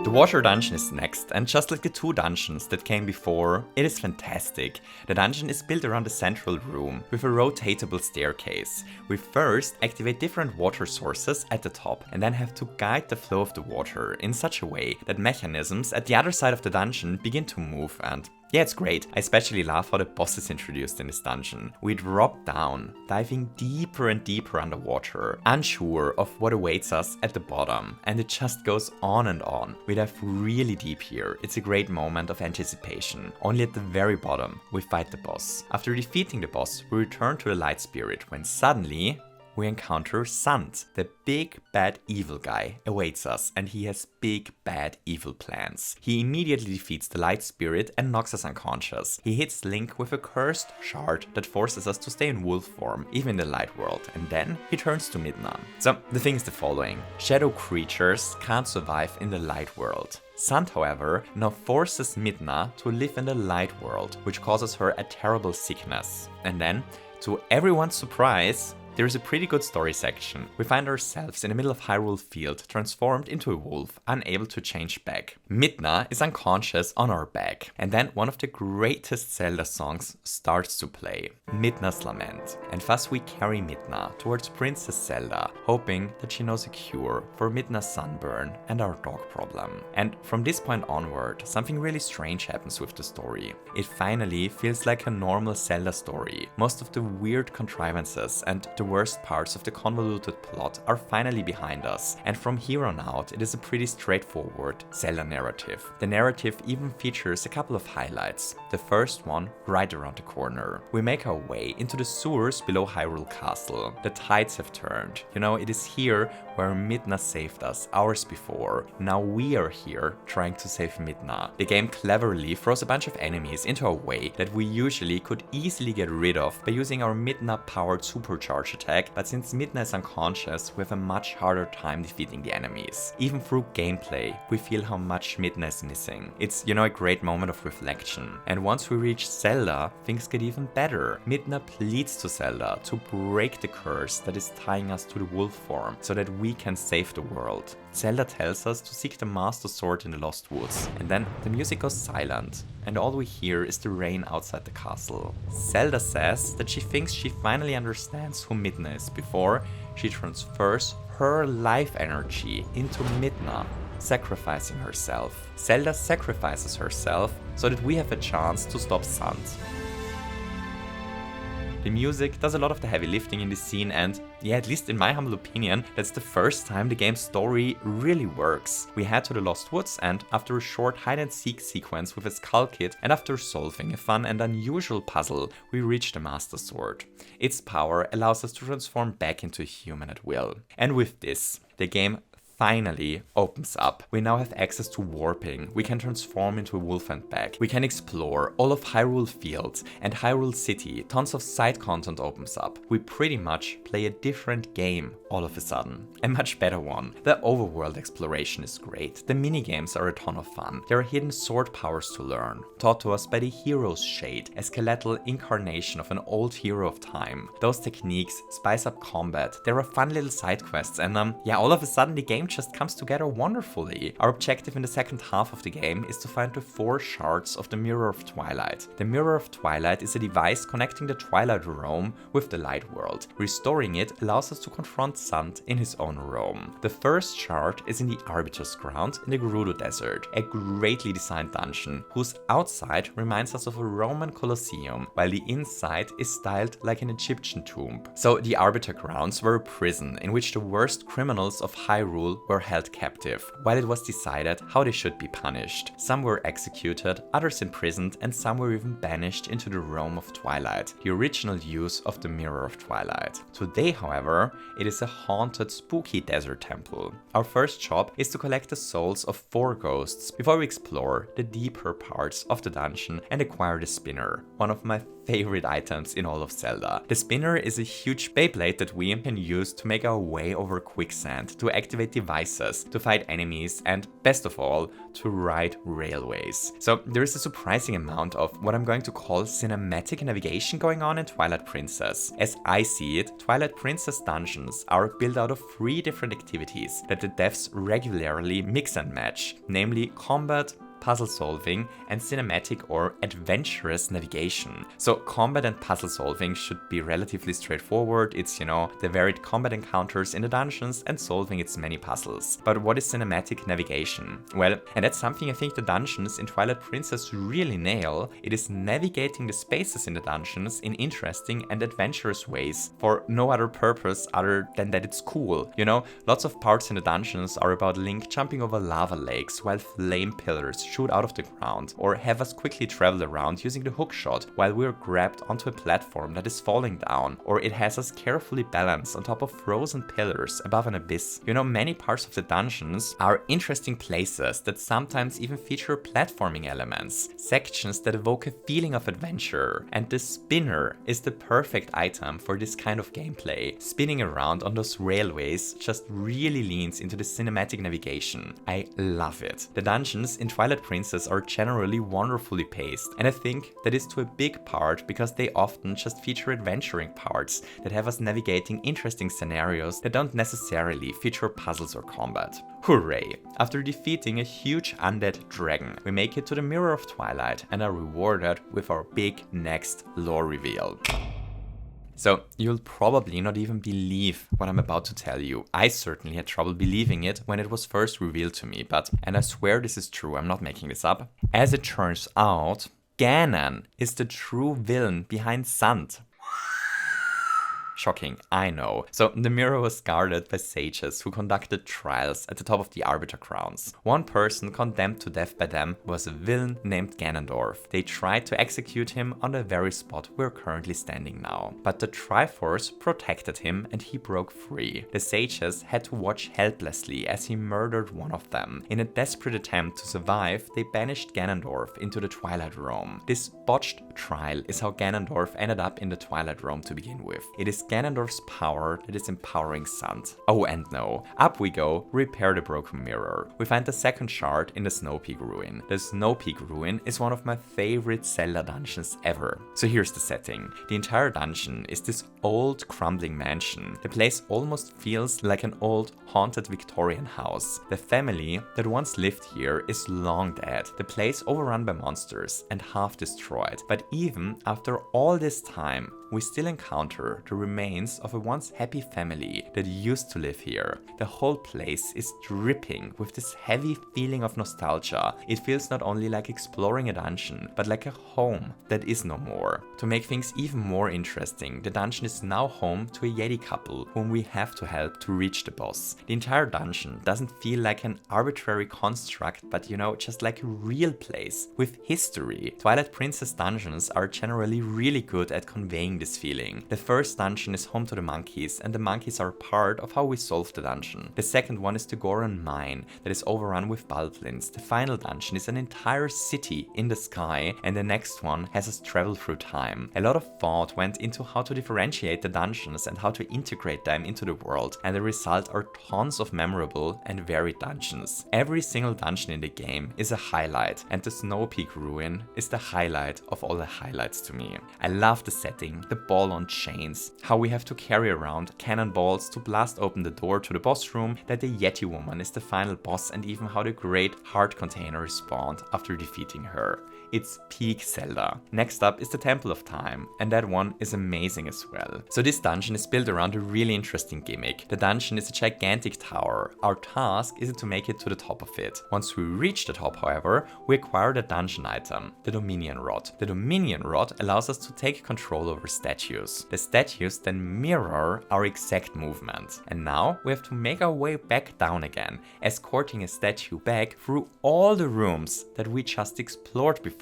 The water dungeon is next, and just like the 2 dungeons that came before, it is fantastic. The dungeon is built around a central room with a rotatable staircase. We first activate different water sources at the top and then have to guide the flow of the water in such a way that mechanisms at the other side of the dungeon begin to move, and yeah, it's great. I especially love how the boss is introduced in this dungeon. We drop down, diving deeper and deeper underwater, unsure of what awaits us at the bottom, and it just goes on and on. We dive really deep here. It's a great moment of anticipation. Only at the very bottom, we fight the boss. After defeating the boss, we return to the light spirit when suddenly we encounter Sant. The big bad evil guy awaits us, and he has big bad evil plans. He immediately defeats the light spirit and knocks us unconscious. He hits Link with a cursed shard that forces us to stay in wolf form, even in the light world, and then he turns to Midna. So the thing is the following: shadow creatures can't survive in the light world. Sant, however, now forces Midna to live in the light world, which causes her a terrible sickness. And then, to everyone's surprise, there is a pretty good story section. We find ourselves in the middle of Hyrule Field, transformed into a wolf, unable to change back. Midna is unconscious on our back, and then one of the greatest Zelda songs starts to play, Midna's Lament. And thus we carry Midna towards Princess Zelda, hoping that she knows a cure for Midna's sunburn and our dog problem. And from this point onward, something really strange happens with the story. It finally feels like a normal Zelda story. Most of the weird contrivances and the worst parts of the convoluted plot are finally behind us, and from here on out it is a pretty straightforward Zelda narrative. The narrative even features a couple of highlights. The first one right around the corner. We make our way into the sewers below Hyrule Castle. The tides have turned. You know, it is here where Midna saved us hours before. Now we are here trying to save Midna. The game cleverly throws a bunch of enemies into our way that we usually could easily get rid of by using our Midna powered supercharge attack, but since Midna is unconscious, we have a much harder time defeating the enemies. Even through gameplay, we feel how much Midna is missing. It's, you know, a great moment of reflection. And once we reach Zelda, things get even better. Midna pleads to Zelda to break the curse that is tying us to the wolf form so that we can save the world. Zelda tells us to seek the Master Sword in the Lost Woods, and then the music goes silent, and all we hear is the rain outside the castle. Zelda says that she thinks she finally understands who Midna is before she transfers her life energy into Midna, sacrificing herself. Zelda sacrifices herself so that we have a chance to stop Sant. The music does a lot of the heavy lifting in this scene, and yeah, at least in my humble opinion, that's the first time the game's story really works. We head to the Lost Woods, and after a short hide-and-seek sequence with a skull kid, and after solving a fun and unusual puzzle, we reach the Master Sword. Its power allows us to transform back into a human at will. And with this, the game finally opens up. We now have access to warping, we can transform into a wolf and back, we can explore all of Hyrule Fields and Hyrule City, tons of side content opens up. We pretty much play a different game all of a sudden. A much better one. The overworld exploration is great, the minigames are a ton of fun, there are hidden sword powers to learn, taught to us by the hero's shade, a skeletal incarnation of an old hero of time. Those techniques spice up combat, there are fun little side quests, and yeah, all of a sudden the game just comes together wonderfully. Our objective in the second half of the game is to find the 4 shards of the Mirror of Twilight. The Mirror of Twilight is a device connecting the Twilight realm with the Light world. Restoring it allows us to confront Sant in his own realm. The first shard is in the Arbiter's Ground in the Gerudo Desert, a greatly designed dungeon whose outside reminds us of a Roman Colosseum, while the inside is styled like an Egyptian tomb. So the Arbiter Grounds were a prison in which the worst criminals of Hyrule were held captive, while it was decided how they should be punished. Some were executed, others imprisoned, and some were even banished into the realm of Twilight, the original use of the Mirror of Twilight. Today, however, it is a haunted, spooky desert temple. Our first job is to collect the souls of 4 ghosts before we explore the deeper parts of the dungeon and acquire the spinner, one of my favorite items in all of Zelda. The spinner is a huge Beyblade that we can use to make our way over quicksand, to activate devices, to fight enemies, and best of all, to ride railways. So there is a surprising amount of what I'm going to call cinematic navigation going on in Twilight Princess. As I see it, Twilight Princess dungeons are built out of 3 different activities that the devs regularly mix and match, namely combat, puzzle solving, and cinematic or adventurous navigation. So combat and puzzle solving should be relatively straightforward. It's, you know, the varied combat encounters in the dungeons and solving its many puzzles. But what is cinematic navigation? Well, and that's something I think the dungeons in Twilight Princess really nail. It is navigating the spaces in the dungeons in interesting and adventurous ways for no other purpose other than that it's cool. You know, lots of parts in the dungeons are about Link jumping over lava lakes while flame pillars shoot out of the ground, or have us quickly travel around using the hookshot while we're grabbed onto a platform that is falling down, or it has us carefully balanced on top of frozen pillars above an abyss. You know, many parts of the dungeons are interesting places that sometimes even feature platforming elements, sections that evoke a feeling of adventure, and the spinner is the perfect item for this kind of gameplay. Spinning around on those railways just really leans into the cinematic navigation. I love it. The dungeons in Twilight Princess are generally wonderfully paced, and I think that is to a big part because they often just feature adventuring parts that have us navigating interesting scenarios that don't necessarily feature puzzles or combat. Hooray! After defeating a huge undead dragon, we make it to the Mirror of Twilight and are rewarded with our big next lore reveal. So, you'll probably not even believe what I'm about to tell you. I certainly had trouble believing it when it was first revealed to me, and I swear this is true, I'm not making this up. As it turns out, Ganon is the true villain behind Sant. Shocking, I know. So the mirror was guarded by sages who conducted trials at the top of the Arbiter Crowns. One person condemned to death by them was a villain named Ganondorf. They tried to execute him on the very spot we're currently standing now. But the Triforce protected him and he broke free. The sages had to watch helplessly as he murdered one of them. In a desperate attempt to survive, they banished Ganondorf into the Twilight Realm. This botched trial is how Ganondorf ended up in the Twilight Realm to begin with. It is Ganondorf's power that is empowering Sant. Oh, and no. Up we go, repair the broken mirror. We find the second shard in the Snow Peak Ruin. The Snow Peak Ruin is one of my favorite Zelda dungeons ever. So here's the setting. The entire dungeon is this old crumbling mansion. The place almost feels like an old haunted Victorian house. The family that once lived here is long dead. The place overrun by monsters and half destroyed. But even after all this time, we still encounter the remains of a once happy family that used to live here. The whole place is dripping with this heavy feeling of nostalgia. It feels not only like exploring a dungeon, but like a home that is no more. To make things even more interesting, the dungeon is now home to a Yeti couple whom we have to help to reach the boss. The entire dungeon doesn't feel like an arbitrary construct, but just like a real place with history. Twilight Princess dungeons are generally really good at conveying this feeling. The first dungeon is home to the monkeys, and the monkeys are part of how we solve the dungeon. The second one is the Goron Mine that is overrun with bulblins. The final dungeon is an entire city in the sky, and the next one has us travel through time. A lot of thought went into how to differentiate the dungeons and how to integrate them into the world, and the result are tons of memorable and varied dungeons. Every single dungeon in the game is a highlight, and the Snow Peak Ruin is the highlight of all the highlights to me. I love the setting, the ball on chains, how we have to carry around cannonballs to blast open the door to the boss room, that the Yeti woman is the final boss, and even how the great heart container is spawned after defeating her. It's peak Zelda. Next up is the Temple of Time, and that one is amazing as well. So this dungeon is built around a really interesting gimmick. The dungeon is a gigantic tower. Our task is to make it to the top of it. Once we reach the top, however, we acquire the dungeon item, the Dominion Rod. The Dominion Rod allows us to take control over statues. The statues then mirror our exact movement. And now we have to make our way back down again, escorting a statue back through all the rooms that we just explored before.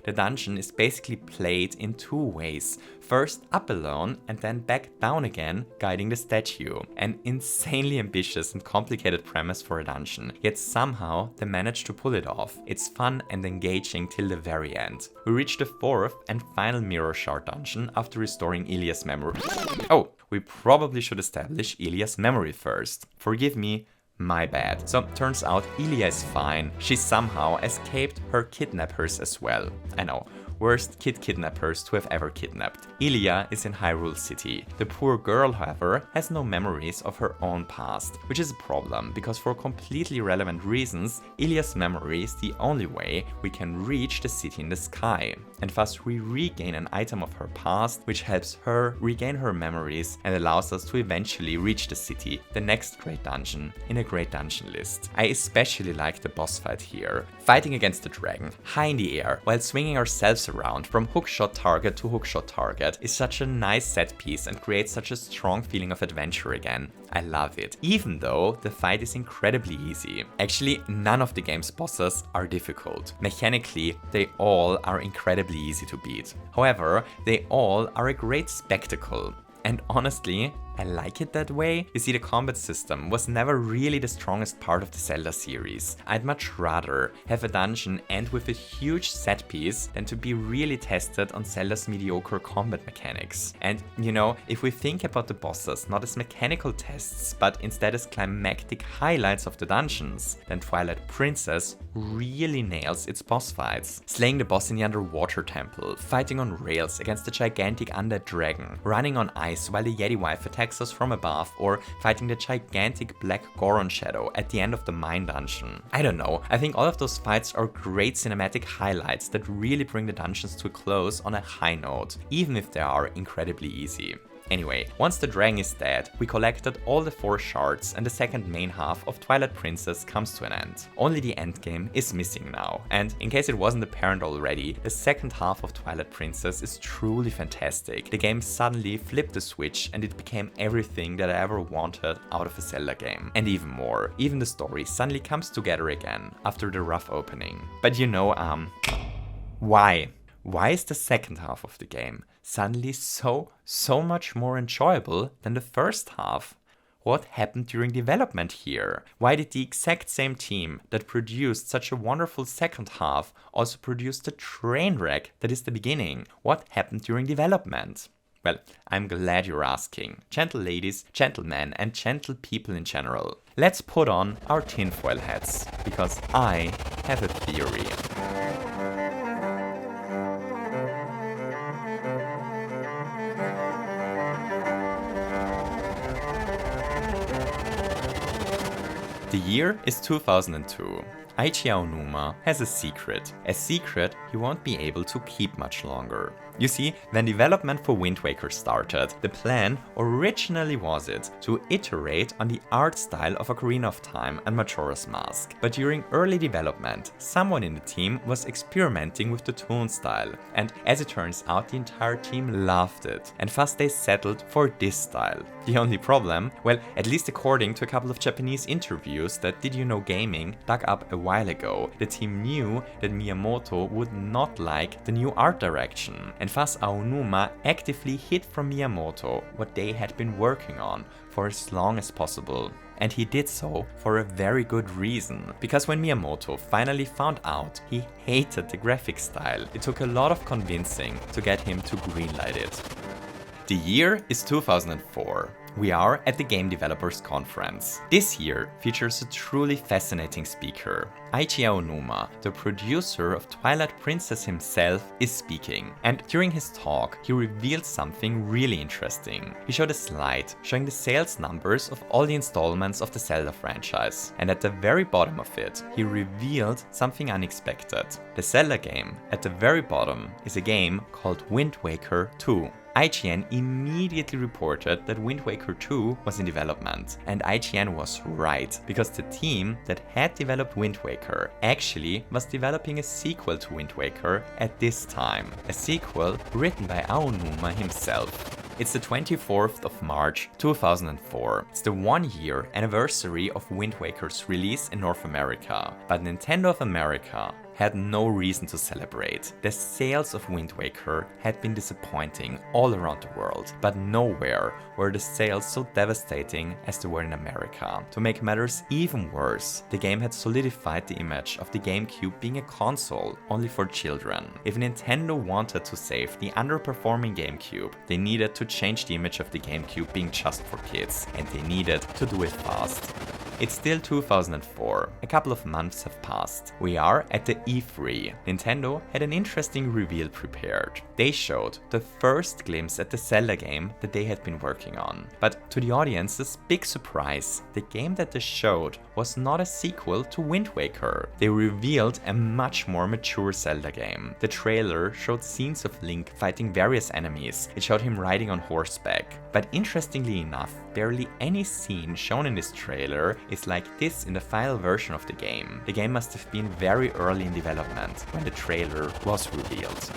The dungeon is basically played in two ways. First up alone and then back down again, guiding the statue. An insanely ambitious and complicated premise for a dungeon, yet somehow they managed to pull it off. It's fun and engaging till the very end. We reach the fourth and final mirror shard dungeon after restoring Ilia's memory. Oh, we probably should establish Ilia's memory first. Forgive me. My bad. So turns out Ilia is fine. She somehow escaped her kidnappers as well. I know. Worst kid kidnappers to have ever kidnapped. Ilia is in Hyrule City. The poor girl, however, has no memories of her own past, which is a problem because for completely relevant reasons, Ilia's memory is the only way we can reach the city in the sky. And thus we regain an item of her past, which helps her regain her memories and allows us to eventually reach the city, the next great dungeon in a great dungeon list. I especially like the boss fight here. Fighting against the dragon, high in the air, while swinging ourselves around from hookshot target to hookshot target is such a nice set piece and creates such a strong feeling of adventure again. I love it, even though the fight is incredibly easy. Actually, none of the game's bosses are difficult. Mechanically, they all are incredibly easy to beat. However, they all are a great spectacle. And honestly, I like it that way. You see, the combat system was never really the strongest part of the Zelda series. I'd much rather have a dungeon end with a huge set piece than to be really tested on Zelda's mediocre combat mechanics. And if we think about the bosses not as mechanical tests, but instead as climactic highlights of the dungeons, then Twilight Princess really nails its boss fights. Slaying the boss in the underwater temple, fighting on rails against the gigantic undead dragon, running on ice while the Yeti wife attacks us from above, or fighting the gigantic black Goron shadow at the end of the mine dungeon. I don't know, I think all of those fights are great cinematic highlights that really bring the dungeons to a close on a high note, even if they are incredibly easy. Anyway, once the dragon is dead, we collected all the 4 shards and the second main half of Twilight Princess comes to an end. Only the endgame is missing now, and in case it wasn't apparent already, the second half of Twilight Princess is truly fantastic. The game suddenly flipped the switch and it became everything that I ever wanted out of a Zelda game. And even more, even the story suddenly comes together again after the rough opening. But why? Why is the second half of the game suddenly so much more enjoyable than the first half? What happened during development here? Why did the exact same team that produced such a wonderful second half also produce the train wreck that is the beginning? What happened during development? Well, I'm glad you're asking. Gentle ladies, gentlemen, and gentle people in general. Let's put on our tinfoil hats, because I have a theory. The year is 2002. Aichi Aonuma has a secret he won't be able to keep much longer. You see, when development for Wind Waker started, the plan originally was to iterate on the art style of Ocarina of Time and Majora's Mask. But during early development, someone in the team was experimenting with the tune style, and as it turns out, the entire team loved it, and thus they settled for this style. The only problem, well, at least according to a couple of Japanese interviews that Did You Know Gaming dug up a while ago, the team knew that Miyamoto would not like the new art direction, and thus Aonuma actively hid from Miyamoto what they had been working on for as long as possible. And he did so for a very good reason, because when Miyamoto finally found out he hated the graphic style, it took a lot of convincing to get him to greenlight it. The year is 2004. We are at the Game Developers Conference. This year features a truly fascinating speaker. Aichi Aonuma, the producer of Twilight Princess himself, is speaking. And during his talk, he revealed something really interesting. He showed a slide showing the sales numbers of all the installments of the Zelda franchise. And at the very bottom of it, he revealed something unexpected. The Zelda game at the very bottom is a game called Wind Waker 2. IGN immediately reported that Wind Waker 2 was in development, and IGN was right, because the team that had developed Wind Waker actually was developing a sequel to Wind Waker at this time, a sequel written by Aonuma himself. It's the 24th of March 2004. It's the 1-year anniversary of Wind Waker's release in North America, but Nintendo of America had no reason to celebrate. The sales of Wind Waker had been disappointing all around the world, but nowhere were the sales so devastating as they were in America. To make matters even worse, the game had solidified the image of the GameCube being a console only for children. If Nintendo wanted to save the underperforming GameCube, they needed to change the image of the GameCube being just for kids, and they needed to do it fast. It's still 2004. A couple of months have passed. We are at the E3. Nintendo had an interesting reveal prepared. They showed the first glimpse at the Zelda game that they had been working on. But to the audience's big surprise, the game that they showed was not a sequel to Wind Waker. They revealed a much more mature Zelda game. The trailer showed scenes of Link fighting various enemies. It showed him riding on horseback. But interestingly enough, barely any scene shown in this trailer is like this in the final version of the game. The game must have been very early in development when the trailer was revealed.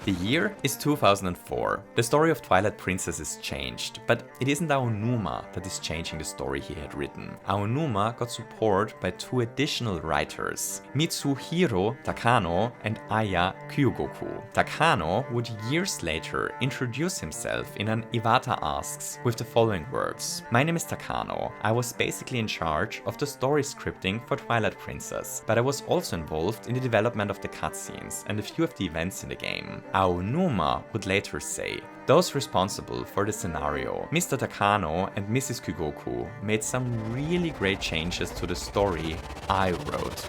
The year is 2004. The story of Twilight Princess is changed, but it isn't Aonuma that is changing the story he had written. Aonuma got support by 2 additional writers, Mitsuhiro Takano and Aya Kyogoku. Takano would years later introduce himself in an Iwata Asks with the following words: "My name is Takano. I was basically in charge of the story scripting for Twilight Princess, but I was also involved in the development of the cutscenes and a few of the events in the game." Aonuma would later say, "Those responsible for the scenario, Mr. Takano and Mrs. Kyogoku, made some really great changes to the story I wrote."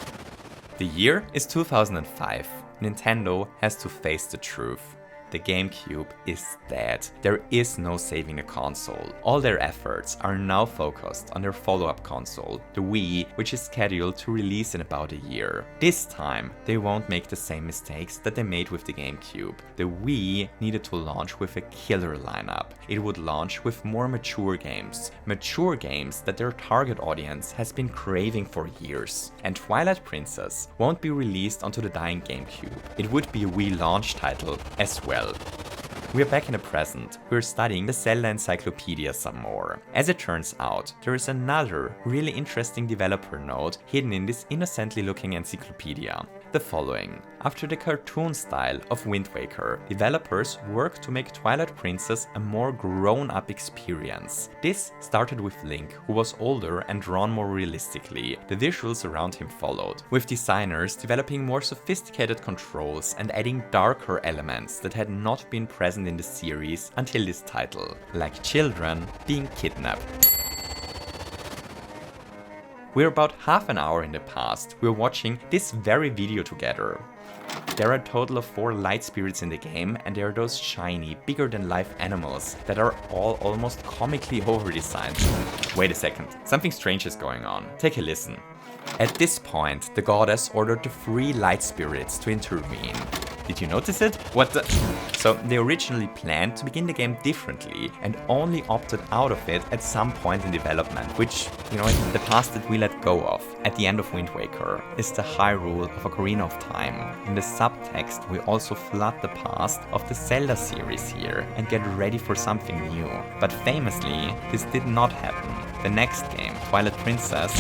The year is 2005. Nintendo has to face the truth. the GameCube is dead. There is no saving a console. All their efforts are now focused on their follow-up console, the Wii, which is scheduled to release in about a year. This time, they won't make the same mistakes that they made with the GameCube. The Wii needed to launch with a killer lineup. It would launch with more mature games that their target audience has been craving for years. And Twilight Princess won't be released onto the dying GameCube. It would be a Wii launch title as well. We're back in the present. We're studying the Zelda encyclopedia some more. As it turns out, there is another really interesting developer note hidden in this innocently looking encyclopedia. The following. After the cartoon style of Wind Waker, developers worked to make Twilight Princess a more grown-up experience. This started with Link, who was older and drawn more realistically. The visuals around him followed, with designers developing more sophisticated controls and adding darker elements that had not been present in the series until this title, like children being kidnapped. We're about half an hour in the past. We're watching this very video together. There are a total of 4 light spirits in the game, and there are those shiny, bigger than life animals that are all almost comically over-designed. Wait a second, something strange is going on. Take a listen. At this point, the goddess ordered the 3 light spirits to intervene. Did you notice it? What the? So they originally planned to begin the game differently and only opted out of it at some point in development, which, in the past that we let go of. At the end of Wind Waker is the Hyrule of Ocarina of Time. In the subtext, we also flood the past of the Zelda series here and get ready for something new. But famously, this did not happen. The next game, Twilight Princess.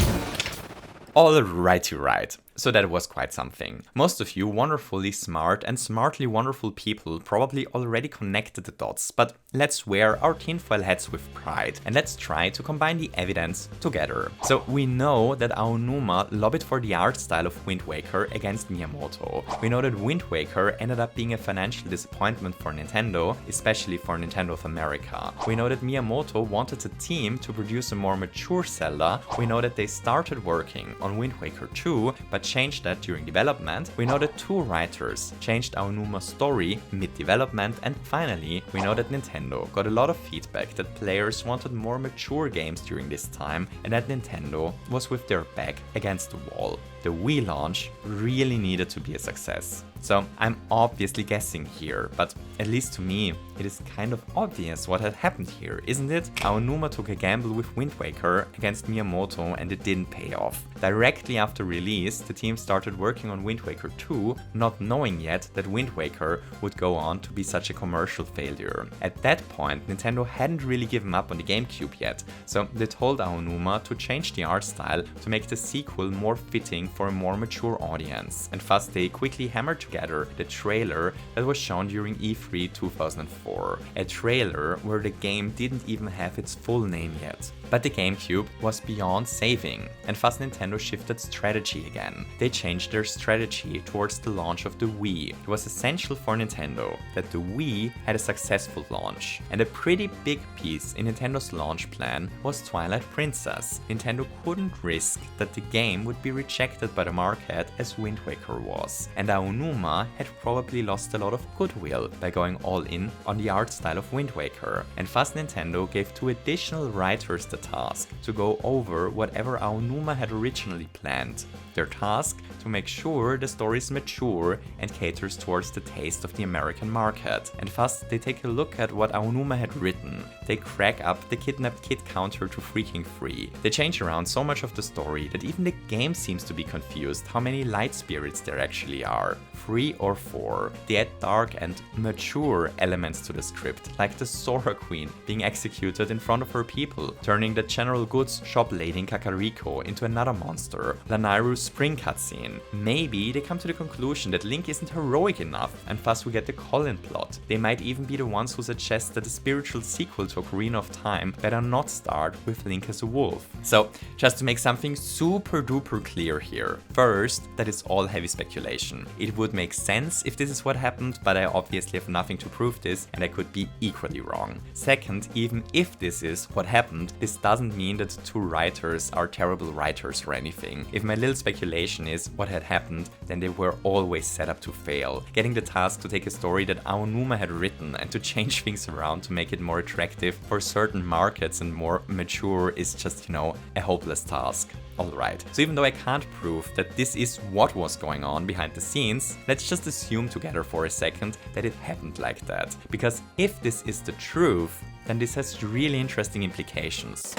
Alrighty, right. So that was quite something. Most of you wonderfully smart and smartly wonderful people probably already connected the dots, but let's wear our tinfoil hats with pride and let's try to combine the evidence together. So we know that Aonuma lobbied for the art style of Wind Waker against Miyamoto. We know that Wind Waker ended up being a financial disappointment for Nintendo, especially for Nintendo of America. We know that Miyamoto wanted the team to produce a more mature Zelda. We know that they started working on Wind Waker 2, but changed that during development. We know that 2 writers changed Aonuma's story mid-development, and finally, we know that Nintendo got a lot of feedback that players wanted more mature games during this time, and that Nintendo was with their back against the wall. The Wii launch really needed to be a success. So I'm obviously guessing here, but at least to me, it is kind of obvious what had happened here, isn't it? Aonuma took a gamble with Wind Waker against Miyamoto and it didn't pay off. Directly after release, the team started working on Wind Waker 2, not knowing yet that Wind Waker would go on to be such a commercial failure. At that point, Nintendo hadn't really given up on the GameCube yet, so they told Aonuma to change the art style to make the sequel more fitting for a more mature audience, and thus they quickly hammered together the trailer that was shown during E3 2004, a trailer where the game didn't even have its full name yet. But the GameCube was beyond saving, and thus Nintendo shifted strategy again. They changed their strategy towards the launch of the Wii. It was essential for Nintendo that the Wii had a successful launch, and a pretty big piece in Nintendo's launch plan was Twilight Princess. Nintendo couldn't risk that the game would be rejected by the market as Wind Waker was, and Aonuma had probably lost a lot of goodwill by going all in on the art style of Wind Waker, and thus Nintendo gave 2 additional writers the task to go over whatever Aonuma had originally planned. Their task to make sure the story is mature and caters towards the taste of the American market. And thus they take a look at what Aonuma had written. They crack up the kidnapped kid counter to freaking 3. They change around so much of the story that even the game seems to be confused how many light spirits there actually are. 3 or 4. They add dark and mature elements to the script, like the Sora Queen being executed in front of her people, turning the general goods shop lady in Kakariko into another monster, Lanairu's spring cutscene. Maybe they come to the conclusion that Link isn't heroic enough, and thus we get the Colin plot. They might even be the ones who suggest that a spiritual sequel to Ocarina of Time better not start with Link as a wolf. So, just to make something super duper clear here. First, that is all heavy speculation. It would would make sense if this is what happened, but I obviously have nothing to prove this and I could be equally wrong. Second, even if this is what happened, this doesn't mean that the two writers are terrible writers or anything. If my little speculation is what had happened, then they were always set up to fail. Getting the task to take a story that Aonuma had written and to change things around to make it more attractive for certain markets and more mature is just, a hopeless task. Alright, so even though I can't prove that this is what was going on behind the scenes, let's just assume together for a second that it happened like that. Because if this is the truth, then this has really interesting implications.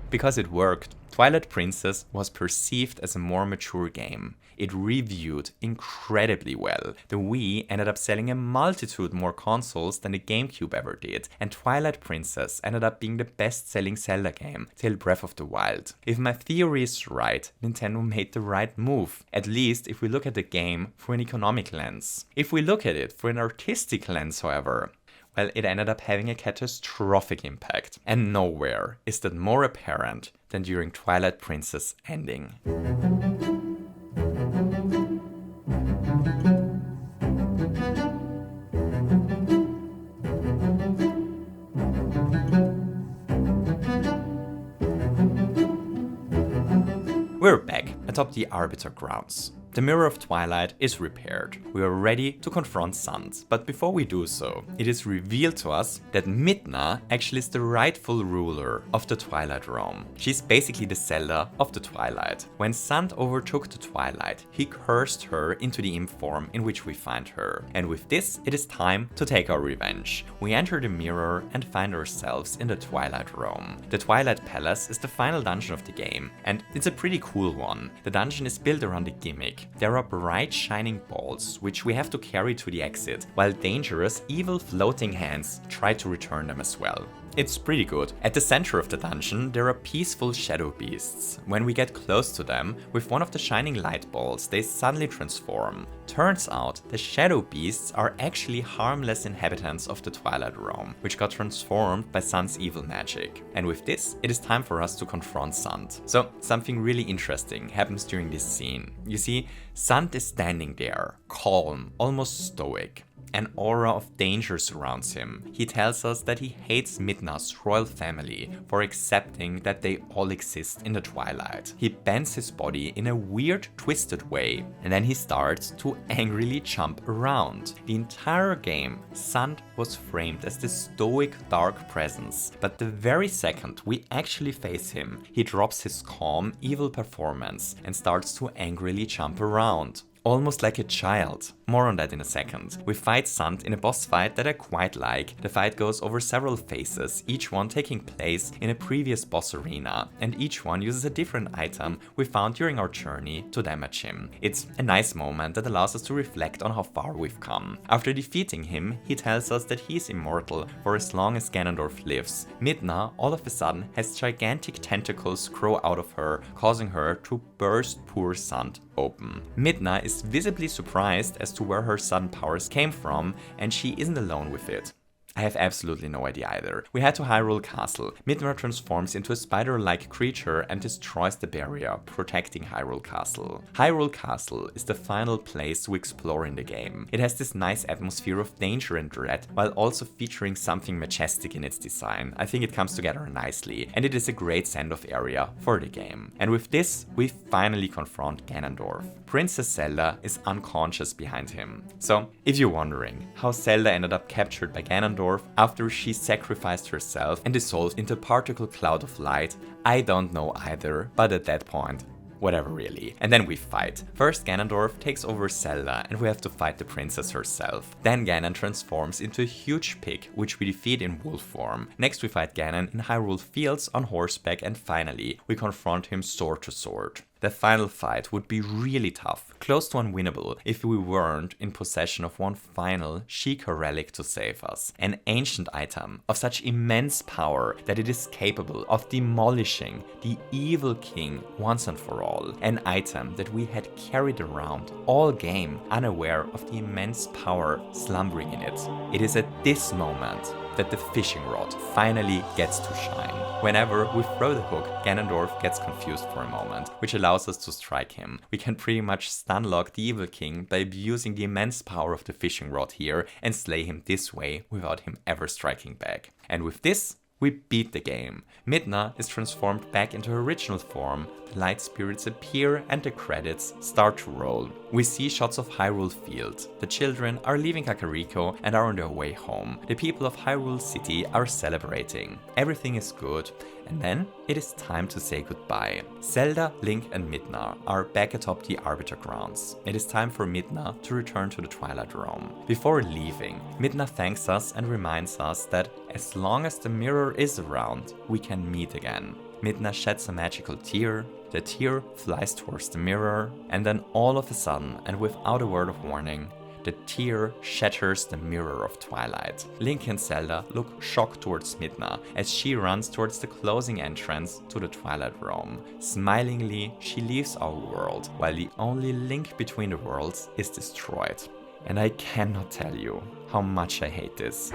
Because it worked, Twilight Princess was perceived as a more mature game. It reviewed incredibly well. The Wii ended up selling a multitude more consoles than the GameCube ever did, and Twilight Princess ended up being the best-selling Zelda game till Breath of the Wild. If my theory is right, Nintendo made the right move, at least if we look at the game through an economic lens. If we look at it through an artistic lens, however, well, it ended up having a catastrophic impact. And nowhere is that more apparent than during Twilight Princess ending. We're back atop the Arbiter grounds. The Mirror of Twilight is repaired. We are ready to confront Sant, but before we do so, it is revealed to us that Midna actually is the rightful ruler of the Twilight Realm. She's basically the Zelda of the Twilight. When Sant overtook the Twilight, he cursed her into the imp form in which we find her. And with this, it is time to take our revenge. We enter the mirror and find ourselves in the Twilight Realm. The Twilight Palace is the final dungeon of the game, and it's a pretty cool one. The dungeon is built around a gimmick. There are bright shining balls, which we have to carry to the exit, while dangerous, evil floating hands try to return them as well. It's pretty good. At the center of the dungeon, there are peaceful shadow beasts. When we get close to them, with one of the shining light balls, they suddenly transform. Turns out, the shadow beasts are actually harmless inhabitants of the Twilight Realm, which got transformed by Sant's evil magic. And with this, it is time for us to confront Sant. So, something really interesting happens during this scene. You see, Sant is standing there, calm, almost stoic. An aura of danger surrounds him. He tells us that he hates Midna's royal family for accepting that they all exist in the Twilight. He bends his body in a weird, twisted way, and then he starts to angrily jump around. The entire game, Sant was framed as this stoic, dark presence, but the very second we actually face him, he drops his calm, evil performance and starts to angrily jump around. Almost like a child. More on that in a second. We fight Sant in a boss fight that I quite like. The fight goes over several phases, each one taking place in a previous boss arena, and each one uses a different item we found during our journey to damage him. It's a nice moment that allows us to reflect on how far we've come. After defeating him, he tells us that he is immortal for as long as Ganondorf lives. Midna all of a sudden has gigantic tentacles grow out of her, causing her to burst poor Sant open. Midna is visibly surprised as to where her sudden powers came from, and she isn't alone with it. I have absolutely no idea either. We head to Hyrule Castle. Midna transforms into a spider-like creature and destroys the barrier, protecting Hyrule Castle. Hyrule Castle is the final place we explore in the game. It has this nice atmosphere of danger and dread, while also featuring something majestic in its design. I think it comes together nicely, and it is a great send-off area for the game. And with this, we finally confront Ganondorf. Princess Zelda is unconscious behind him. So, if you're wondering how Zelda ended up captured by Ganondorf after she sacrificed herself and dissolved into a particle cloud of light, I don't know either, but at that point, whatever really. And then we fight. First Ganondorf takes over Zelda and we have to fight the princess herself. Then Ganon transforms into a huge pig, which we defeat in wolf form. Next we fight Ganon in Hyrule Fields on horseback, and finally we confront him sword to sword. The final fight would be really tough, close to unwinnable, if we weren't in possession of one final Sheikah relic to save us. An ancient item of such immense power that it is capable of demolishing the evil king once and for all. An item that we had carried around all game, unaware of the immense power slumbering in it. It is at this moment that the fishing rod finally gets to shine. Whenever we throw the hook, Ganondorf gets confused for a moment, which allows us to strike him. We can pretty much stunlock the Evil King by abusing the immense power of the fishing rod here and slay him this way without him ever striking back. And with this, we beat the game. Midna is transformed back into her original form, the light spirits appear and the credits start to roll. We see shots of Hyrule Field. The children are leaving Kakariko and are on their way home. The people of Hyrule City are celebrating. Everything is good. And then it is time to say goodbye. Zelda, Link and Midna are back atop the Arbiter grounds. It is time for Midna to return to the Twilight Realm. Before leaving, Midna thanks us and reminds us that as long as the mirror is around, we can meet again. Midna sheds a magical tear, the tear flies towards the mirror, and then all of a sudden, and without a word of warning, the tear shatters the mirror of Twilight. Link and Zelda look shocked towards Midna as she runs towards the closing entrance to the Twilight Realm. Smilingly, she leaves our world, while the only link between the worlds is destroyed. And I cannot tell you how much I hate this.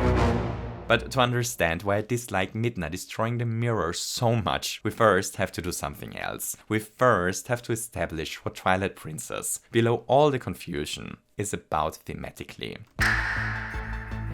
But to understand why I dislike Midna destroying the mirror so much, we first have to do something else. We first have to establish what Twilight Princess, below all the confusion, is about thematically.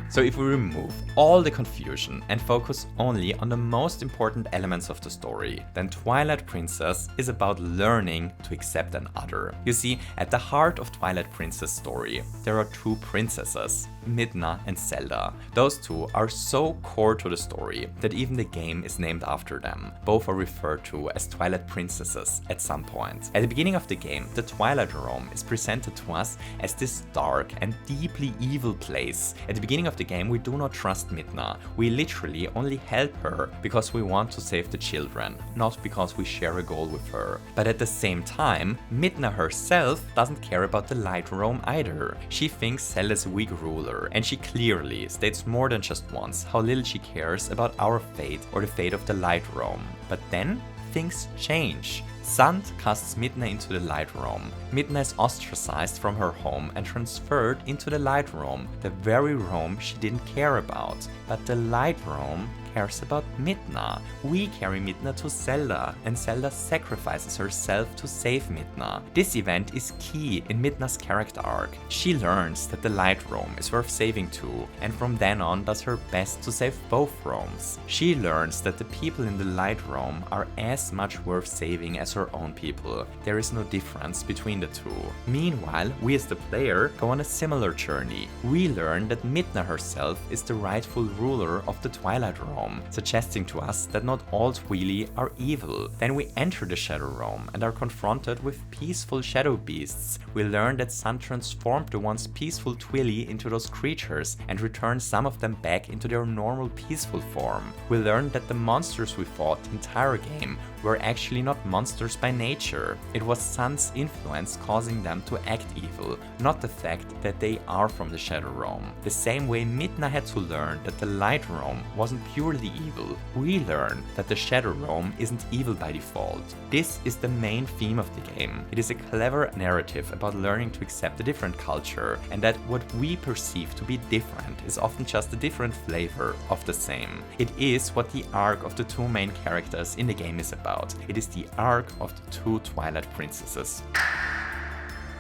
So if we remove all the confusion and focus only on the most important elements of the story, then Twilight Princess is about learning to accept an other. You see, at the heart of Twilight Princess' story, there are two princesses, Midna and Zelda. Those two are so core to the story that even the game is named after them. Both are referred to as Twilight Princesses at some point. At the beginning of the game, the Twilight Realm is presented to us as this dark and deeply evil place. At the beginning of the game, we do not trust Midna. We literally only help her because we want to save the children, not because we share a goal with her. But at the same time, Midna herself doesn't care about the Light Realm either. She thinks Zelda's a weak ruler, and she clearly states more than just once how little she cares about our fate or the fate of the Light Realm. But then, things change. Sand casts Midna into the Light Realm. Midna is ostracized from her home and transferred into the Light Realm, the very realm she didn't care about. But the Light Realm cares about Midna. We carry Midna to Zelda, and Zelda sacrifices herself to save Midna. This event is key in Midna's character arc. She learns that the Light Realm is worth saving too, and from then on does her best to save both realms. She learns that the people in the Light Realm are as much worth saving as her own people. There is no difference between the two. Meanwhile, we as the player go on a similar journey. We learn that Midna herself is the rightful ruler of the Twilight Realm, suggesting to us that not all Twili are evil. Then we enter the Shadow Realm and are confronted with peaceful shadow beasts. We learn that Sun transformed the once peaceful Twili into those creatures and returned some of them back into their normal peaceful form. We learn that the monsters we fought the entire game were actually not monsters by nature. It was Sun's influence causing them to act evil, not the fact that they are from the Shadow Realm. The same way Midna had to learn that the Light Realm wasn't purely evil, we learn that the Shadow Realm isn't evil by default. This is the main theme of the game. It is a clever narrative about learning to accept a different culture, and that what we perceive to be different is often just a different flavor of the same. It is what the arc of the two main characters in the game is about. It is the arc of the two Twilight Princesses.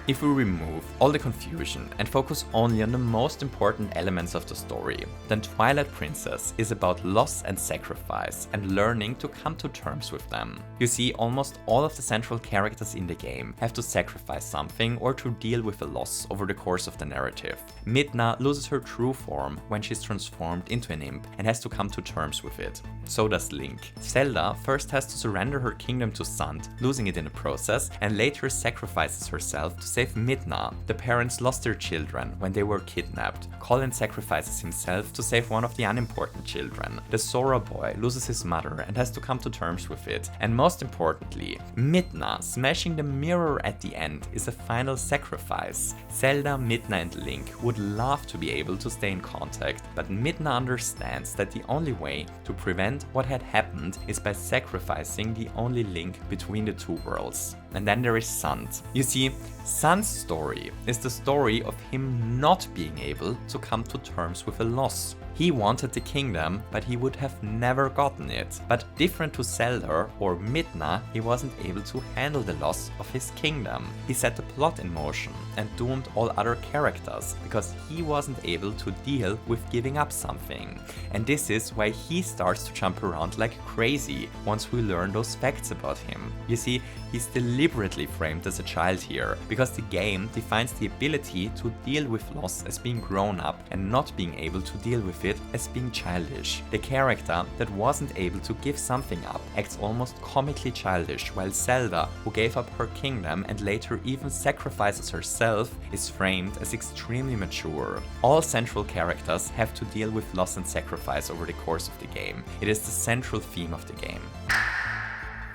If we remove all the confusion and focus only on the most important elements of the story, then Twilight Princess is about loss and sacrifice and learning to come to terms with them. You see, almost all of the central characters in the game have to sacrifice something or to deal with a loss over the course of the narrative. Midna loses her true form when she's transformed into an imp and has to come to terms with it. So does Link. Zelda first has to surrender her kingdom to Sand, losing it in the process, and later sacrifices herself to save Midna. The parents lost their children when they were kidnapped. Colin sacrifices himself to save one of the unimportant children. The Sora boy loses his mother and has to come to terms with it. And most importantly, Midna smashing the mirror at the end is a final sacrifice. Zelda, Midna and Link would love to be able to stay in contact, but Midna understands that the only way to prevent what had happened is by sacrificing the only link between the two worlds. and then there is Sand. You see, Sand's story is the story of him not being able to come to terms with a loss. He wanted the kingdom, but he would have never gotten it. But different to Zelda or Midna, he wasn't able to handle the loss of his kingdom. He set the plot in motion and doomed all other characters because he wasn't able to deal with giving up something. And this is why he starts to jump around like crazy once we learn those facts about him. You see, he's deliberately framed as a child here because the game defines the ability to deal with loss as being grown up and not being able to deal with it as being childish. The character that wasn't able to give something up acts almost comically childish, while Zelda, who gave up her kingdom and later even sacrifices herself, is framed as extremely mature. All central characters have to deal with loss and sacrifice over the course of the game. It is the central theme of the game.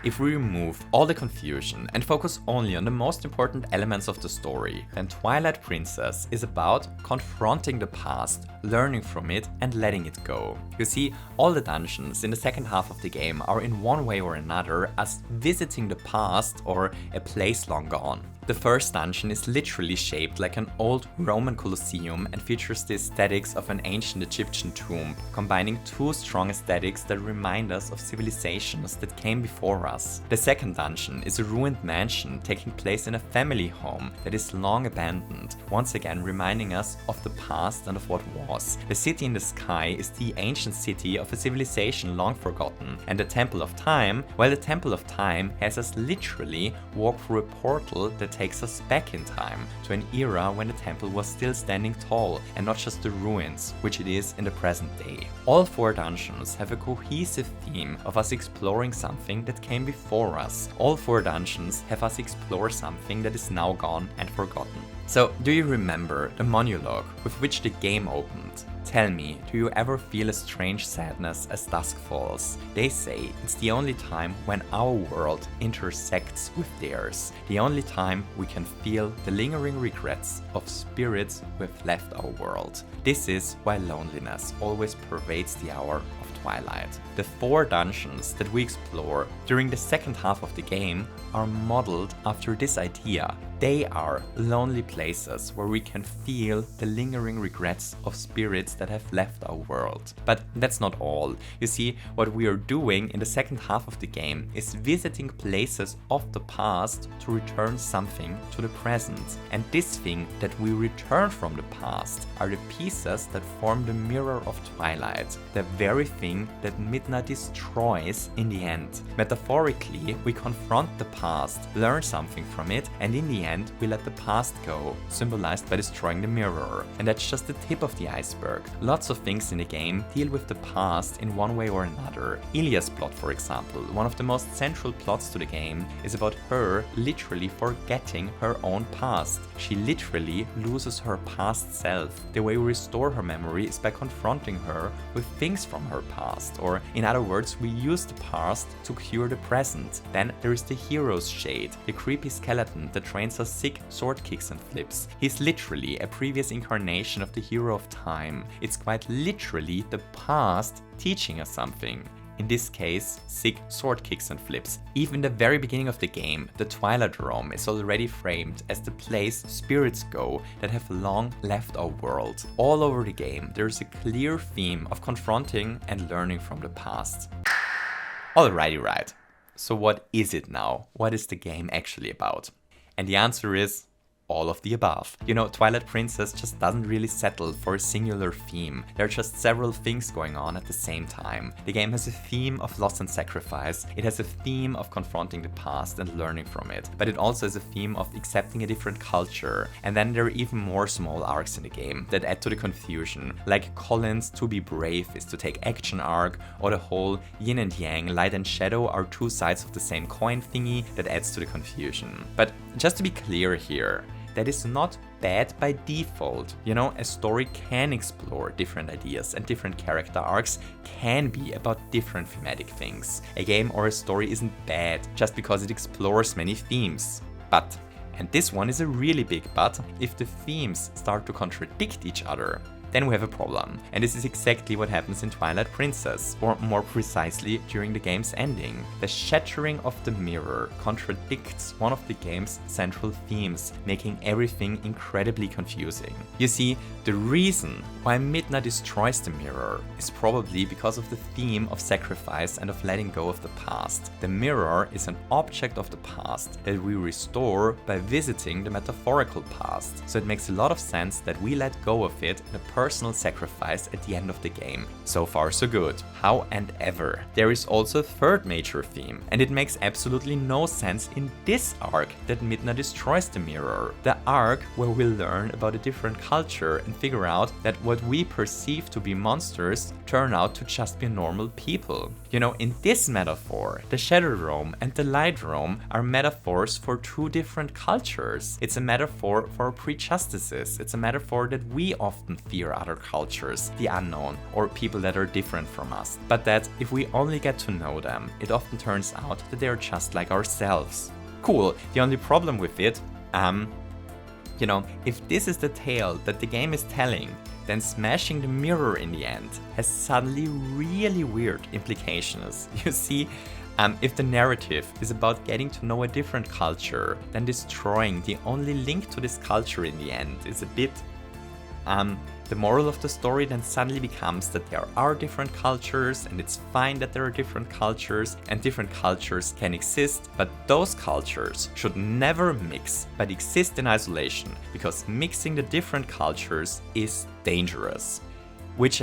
If we remove all the confusion and focus only on the most important elements of the story, then Twilight Princess is about confronting the past, learning from it and letting it go. You see, all the dungeons in the second half of the game are in one way or another as visiting the past or a place long gone. The first dungeon is literally shaped like an old Roman Colosseum and features the aesthetics of an ancient Egyptian tomb, combining two strong aesthetics that remind us of civilizations that came before us. The second dungeon is a ruined mansion taking place in a family home that is long abandoned, once again reminding us of the past and of what was. The city in the sky is the ancient city of a civilization long forgotten, and the Temple of Time, well, the Temple of Time has us literally walk through a portal that takes us back in time to an era when the temple was still standing tall and not just the ruins, which it is in the present day. All four dungeons have a cohesive theme of us exploring something that came before us. All four dungeons have us explore something that is now gone and forgotten. So, do you remember the monologue with which the game opened? Tell me, do you ever feel a strange sadness as dusk falls? They say it's the only time when our world intersects with theirs. The only time we can feel the lingering regrets of spirits who have left our world. This is why loneliness always pervades the hour of twilight. The four dungeons that we explore during the second half of the game are modeled after this idea. They are lonely places where we can feel the lingering regrets of spirits that have left our world. But that's not all. You see, what we are doing in the second half of the game is visiting places of the past to return something to the present. And this thing that we return from the past are the pieces that form the mirror of Twilight, the very thing that Midna destroys in the end. Metaphorically, we confront the past, learn something from it, and in the end we let the past go, symbolized by destroying the mirror. And that's just the tip of the iceberg. Lots of things in the game deal with the past in one way or another. Ilia's plot, for example, one of the most central plots to the game, is about her literally forgetting her own past. She literally loses her past self. The way we restore her memory is by confronting her with things from her past, or in other words, we use the past to cure the present. Then there is the hero's shade, the creepy skeleton that trains us sick sword kicks and flips. He's literally a previous incarnation of the hero of time. It's quite literally the past teaching us something. In this case, sick sword kicks and flips. Even in the very beginning of the game, the Twilight Realm is already framed as the place spirits go that have long left our world. All over the game, there is a clear theme of confronting and learning from the past. Alrighty, right. So what is it now? What is the game actually about? And the answer is all of the above. You know, Twilight Princess just doesn't really settle for a singular theme. There are just several things going on at the same time. The game has a theme of loss and sacrifice. It has a theme of confronting the past and learning from it. But it also has a theme of accepting a different culture. And then there are even more small arcs in the game that add to the confusion. Like Colin's To Be Brave is to take action arc, or the whole yin and yang, light and shadow are two sides of the same coin thingy that adds to the confusion. But just to be clear here, that is not bad by default. You know, a story can explore different ideas and different character arcs can be about different thematic things. A game or a story isn't bad just because it explores many themes. But, and this one is a really big but, if the themes start to contradict each other, then we have a problem. And this is exactly what happens in Twilight Princess, or more precisely during the game's ending. The shattering of the mirror contradicts one of the game's central themes, making everything incredibly confusing. You see, the reason why Midna destroys the mirror is probably because of the theme of sacrifice and of letting go of the past. The mirror is an object of the past that we restore by visiting the metaphorical past, so it makes a lot of sense that we let go of it in a personal sacrifice at the end of the game. So far so good. However, there is also a third major theme, and it makes absolutely no sense in this arc that Midna destroys the mirror. The arc where we learn about a different culture and figure out that what we perceive to be monsters turn out to just be normal people. You know, in this metaphor, the Shadow Realm and the Light Realm are metaphors for two different cultures. It's a metaphor for prejudices. It's a metaphor that we often fear other cultures, the unknown, or people that are different from us. But that if we only get to know them, it often turns out that they are just like ourselves. Cool. The only problem with it, you know, if this is the tale that the game is telling, then smashing the mirror in the end has suddenly really weird implications. You see, if the narrative is about getting to know a different culture, then destroying the only link to this culture in the end is a bit... The moral of the story then suddenly becomes that there are different cultures, and it's fine that there are different cultures, and different cultures can exist, but those cultures should never mix, but exist in isolation, because mixing the different cultures is dangerous. Which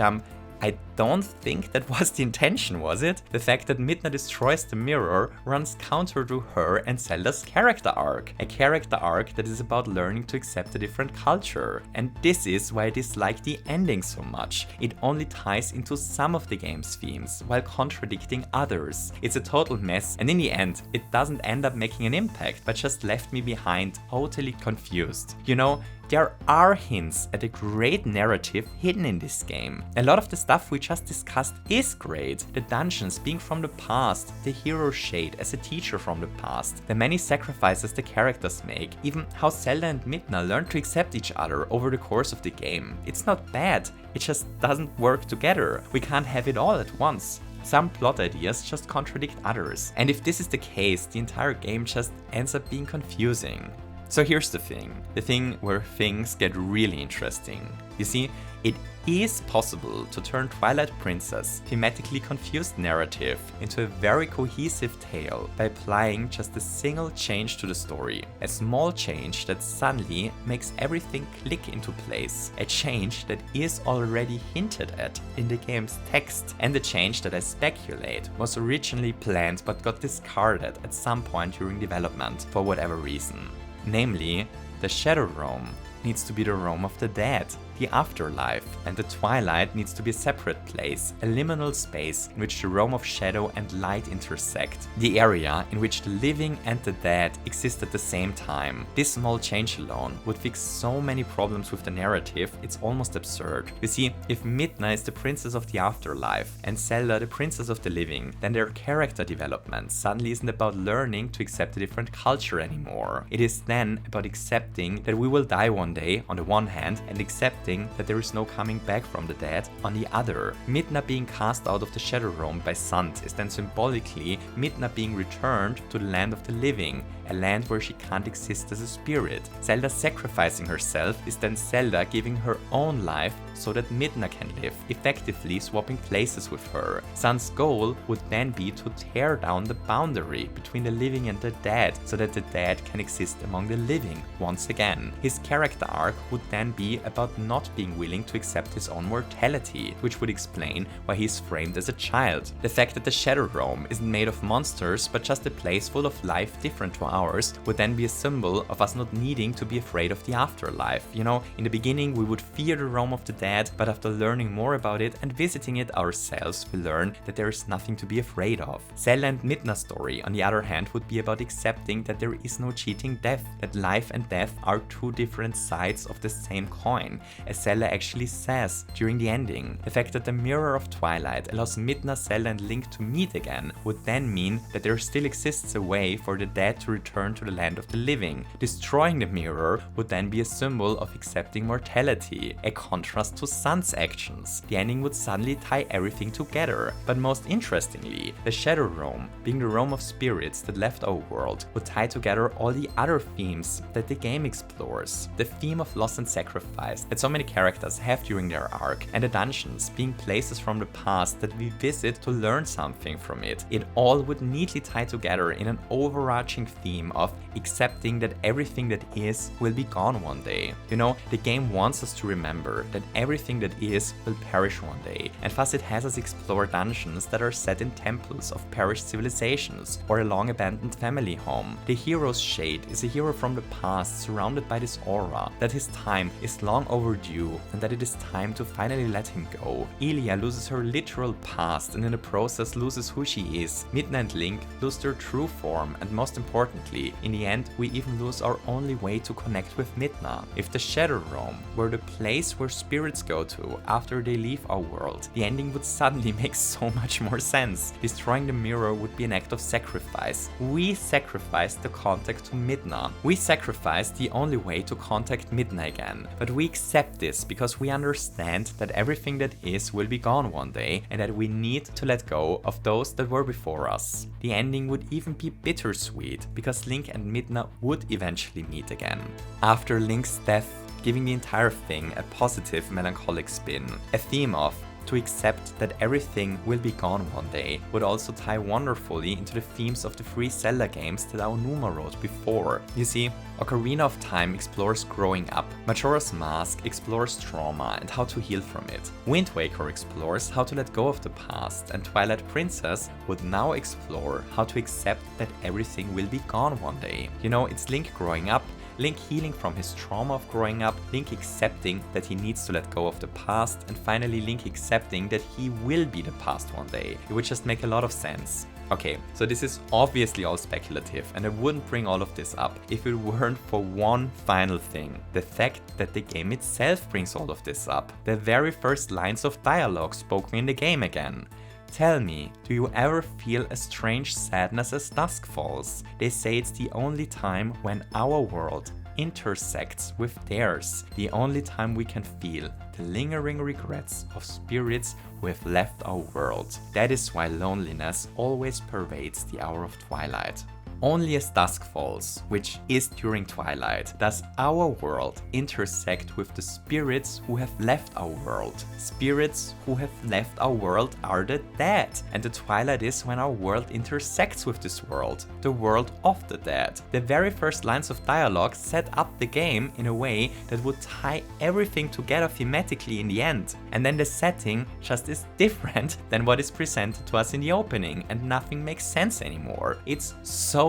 I don't think that was the intention, was it? The fact that Midna destroys the mirror runs counter to her and Zelda's character arc. A character arc that is about learning to accept a different culture. And this is why I dislike the ending so much. It only ties into some of the game's themes, while contradicting others. It's a total mess, and in the end, it doesn't end up making an impact, but just left me behind totally confused. You know, there are hints at a great narrative hidden in this game. A lot of the stuff we just discussed is great. The dungeons being from the past, the hero shade as a teacher from the past, the many sacrifices the characters make, even how Zelda and Midna learn to accept each other over the course of the game. It's not bad, it just doesn't work together. We can't have it all at once. Some plot ideas just contradict others. And if this is the case, the entire game just ends up being confusing. So here's the thing where things get really interesting. You see, it is possible to turn Twilight Princess' thematically confused narrative into a very cohesive tale by applying just a single change to the story. A small change that suddenly makes everything click into place. A change that is already hinted at in the game's text, and the change that I speculate was originally planned but got discarded at some point during development for whatever reason. Namely, the Shadow Realm needs to be the realm of the dead, the afterlife, and the Twilight needs to be a separate place, a liminal space in which the realm of shadow and light intersect, the area in which the living and the dead exist at the same time. This small change alone would fix so many problems with the narrative, it's almost absurd. You see, if Midna is the princess of the afterlife and Zelda the princess of the living, then their character development suddenly isn't about learning to accept a different culture anymore. It is then about accepting that we will die one day on the one hand, and accepting that there is no coming back from the dead on the other. Midna being cast out of the Shadow Realm by Sant is then symbolically Midna being returned to the land of the living, a land where she can't exist as a spirit. Zelda sacrificing herself is then Zelda giving her own life so that Midna can live, effectively swapping places with her. Sant's goal would then be to tear down the boundary between the living and the dead so that the dead can exist among the living once again. His character arc would then be about not being willing to accept his own mortality, which would explain why he is framed as a child. The fact that the Shadow Realm isn't made of monsters but just a place full of life different to ours would then be a symbol of us not needing to be afraid of the afterlife. You know, in the beginning we would fear the realm of the dead, but after learning more about it and visiting it ourselves, we learn that there is nothing to be afraid of. Zelda and Midna's story, on the other hand, would be about accepting that there is no cheating death, that life and death are two different sides of the same coin, as Zelda actually says during the ending. The fact that the Mirror of Twilight allows Midna, Zelda and Link to meet again would then mean that there still exists a way for the dead to return to the land of the living. Destroying the mirror would then be a symbol of accepting mortality, a contrast to Sun's actions. The ending would suddenly tie everything together. But most interestingly, the Shadow Realm, being the realm of spirits that left our world, would tie together all the other themes that the game explores. The theme of loss and sacrifice that so many characters have during their arc, and the dungeons being places from the past that we visit to learn something from it. It all would neatly tie together in an overarching theme of accepting that everything that is will be gone one day. You know, the game wants us to remember that everything that is will perish one day, and thus it has us explore dungeons that are set in temples of perished civilizations or a long abandoned family home. The hero's shade is a hero from the past surrounded by this aura, that his time is long overdue and that it is time to finally let him go. Elia loses her literal past and in the process loses who she is. Midna and Link lose their true form, and most importantly, in the end we even lose our only way to connect with Midna. If the Shadow Realm were the place where spirits go to after they leave our world, the ending would suddenly make so much more sense. Destroying the mirror would be an act of sacrifice. We sacrificed the contact to Midna. We sacrificed the only way to contact Midna again. But we accept this because we understand that everything that is will be gone one day and that we need to let go of those that were before us. The ending would even be bittersweet because Link and Midna would eventually meet again. After Link's death, giving the entire thing a positive melancholic spin, a theme of to accept that everything will be gone one day would also tie wonderfully into the themes of the 3 Zelda games that Aonuma wrote before. You see, Ocarina of Time explores growing up, Majora's Mask explores trauma and how to heal from it, Wind Waker explores how to let go of the past, and Twilight Princess would now explore how to accept that everything will be gone one day. You know, it's Link growing up, Link healing from his trauma of growing up, Link accepting that he needs to let go of the past, and finally Link accepting that he will be the past one day. It would just make a lot of sense. Okay, so this is obviously all speculative, and I wouldn't bring all of this up if it weren't for one final thing. The fact that the game itself brings all of this up. The very first lines of dialogue spoken in the game again. Tell me, do you ever feel a strange sadness as dusk falls? They say it's the only time when our world intersects with theirs, the only time we can feel the lingering regrets of spirits who have left our world. That is why loneliness always pervades the hour of twilight. Only as dusk falls, which is during twilight, does our world intersect with the spirits who have left our world. Spirits who have left our world are the dead, and the twilight is when our world intersects with this world, the world of the dead. The very first lines of dialogue set up the game in a way that would tie everything together thematically in the end, and then the setting just is different than what is presented to us in the opening, and nothing makes sense anymore. It's so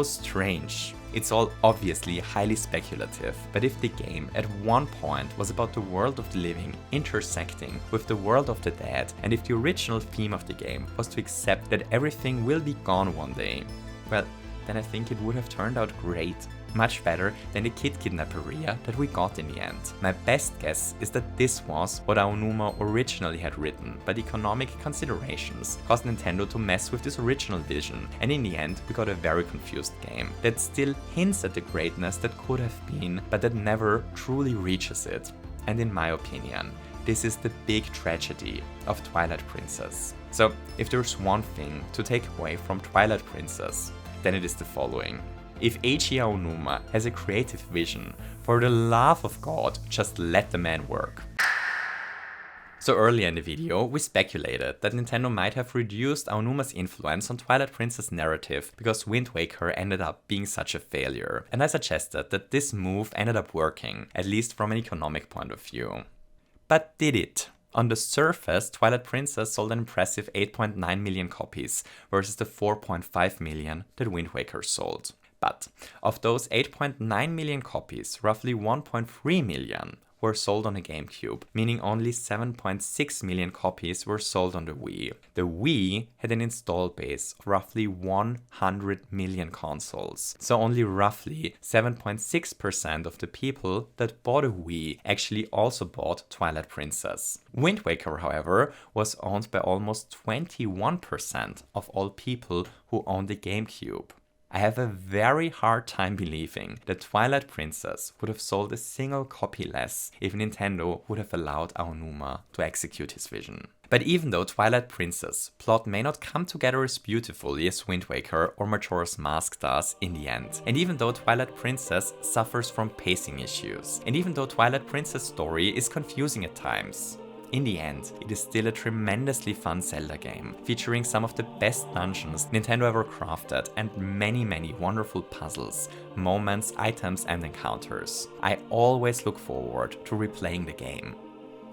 strange. It's all obviously highly speculative, but if the game at one point was about the world of the living intersecting with the world of the dead, and if the original theme of the game was to accept that everything will be gone one day, well, then I think it would have turned out great. Much better than the kid kidnapperia that we got in the end. My best guess is that this was what Aonuma originally had written, but economic considerations caused Nintendo to mess with this original vision, and in the end we got a very confused game that still hints at the greatness that could have been, but that never truly reaches it. And in my opinion, this is the big tragedy of Twilight Princess. So if there's one thing to take away from Twilight Princess, then it is the following. If Eiji Aonuma has a creative vision, for the love of God, just let the man work. So earlier in the video, we speculated that Nintendo might have reduced Aonuma's influence on Twilight Princess narrative because Wind Waker ended up being such a failure, and I suggested that this move ended up working, at least from an economic point of view. But did it? On the surface, Twilight Princess sold an impressive 8.9 million copies versus the 4.5 million that Wind Waker sold. But of those 8.9 million copies, roughly 1.3 million were sold on a GameCube, meaning only 7.6 million copies were sold on the Wii. The Wii had an install base of roughly 100 million consoles, so only roughly 7.6% of the people that bought a Wii actually also bought Twilight Princess. Wind Waker, however, was owned by almost 21% of all people who owned the GameCube. I have a very hard time believing that Twilight Princess would have sold a single copy less if Nintendo would have allowed Aonuma to execute his vision. But even though Twilight Princess plot may not come together as beautifully as Wind Waker or Majora's Mask does in the end, and even though Twilight Princess suffers from pacing issues, and even though Twilight Princess' story is confusing at times, in the end, it is still a tremendously fun Zelda game, featuring some of the best dungeons Nintendo ever crafted and many wonderful puzzles, moments, items and encounters. I always look forward to replaying the game.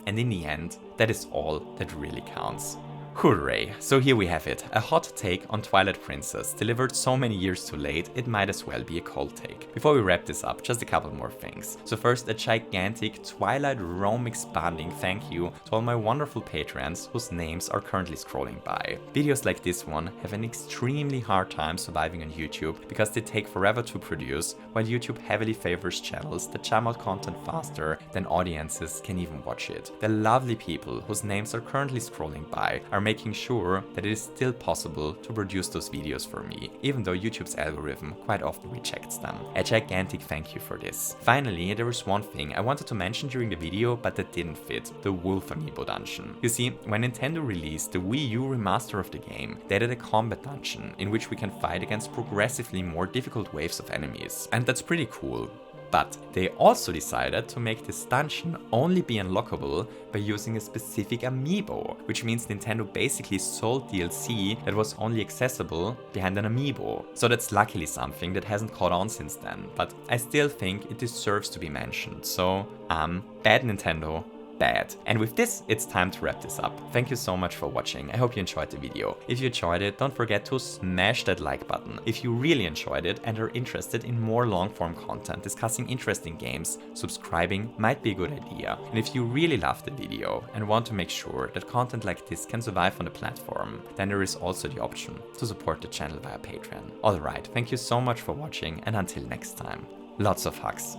And in the end, that is all that really counts. Hooray! So here we have it, a hot take on Twilight Princess, delivered so many years too late, it might as well be a cold take. Before we wrap this up, just a couple more things. So first, a gigantic Twilight Realm expanding thank you to all my wonderful patrons whose names are currently scrolling by. Videos like this one have an extremely hard time surviving on YouTube because they take forever to produce, while YouTube heavily favors channels that churn out content faster than audiences can even watch it. The lovely people whose names are currently scrolling by are making sure that it is still possible to produce those videos for me, even though YouTube's algorithm quite often rejects them. A gigantic thank you for this. Finally, there was one thing I wanted to mention during the video but that didn't fit, the Wolf Amiibo dungeon. You see, when Nintendo released the Wii U remaster of the game, they added a combat dungeon in which we can fight against progressively more difficult waves of enemies, and that's pretty cool. But they also decided to make this dungeon only be unlockable by using a specific amiibo, which means Nintendo basically sold DLC that was only accessible behind an amiibo. So that's luckily something that hasn't caught on since then, but I still think it deserves to be mentioned. So, bad Nintendo. Bad. And with this, it's time to wrap this up. Thank you so much for watching. I hope you enjoyed the video. If you enjoyed it, don't forget to smash that like button. If you really enjoyed it and are interested in more long-form content discussing interesting games, subscribing might be a good idea. And if you really loved the video and want to make sure that content like this can survive on the platform, then there is also the option to support the channel via Patreon. Alright, thank you so much for watching, and until next time, lots of hugs.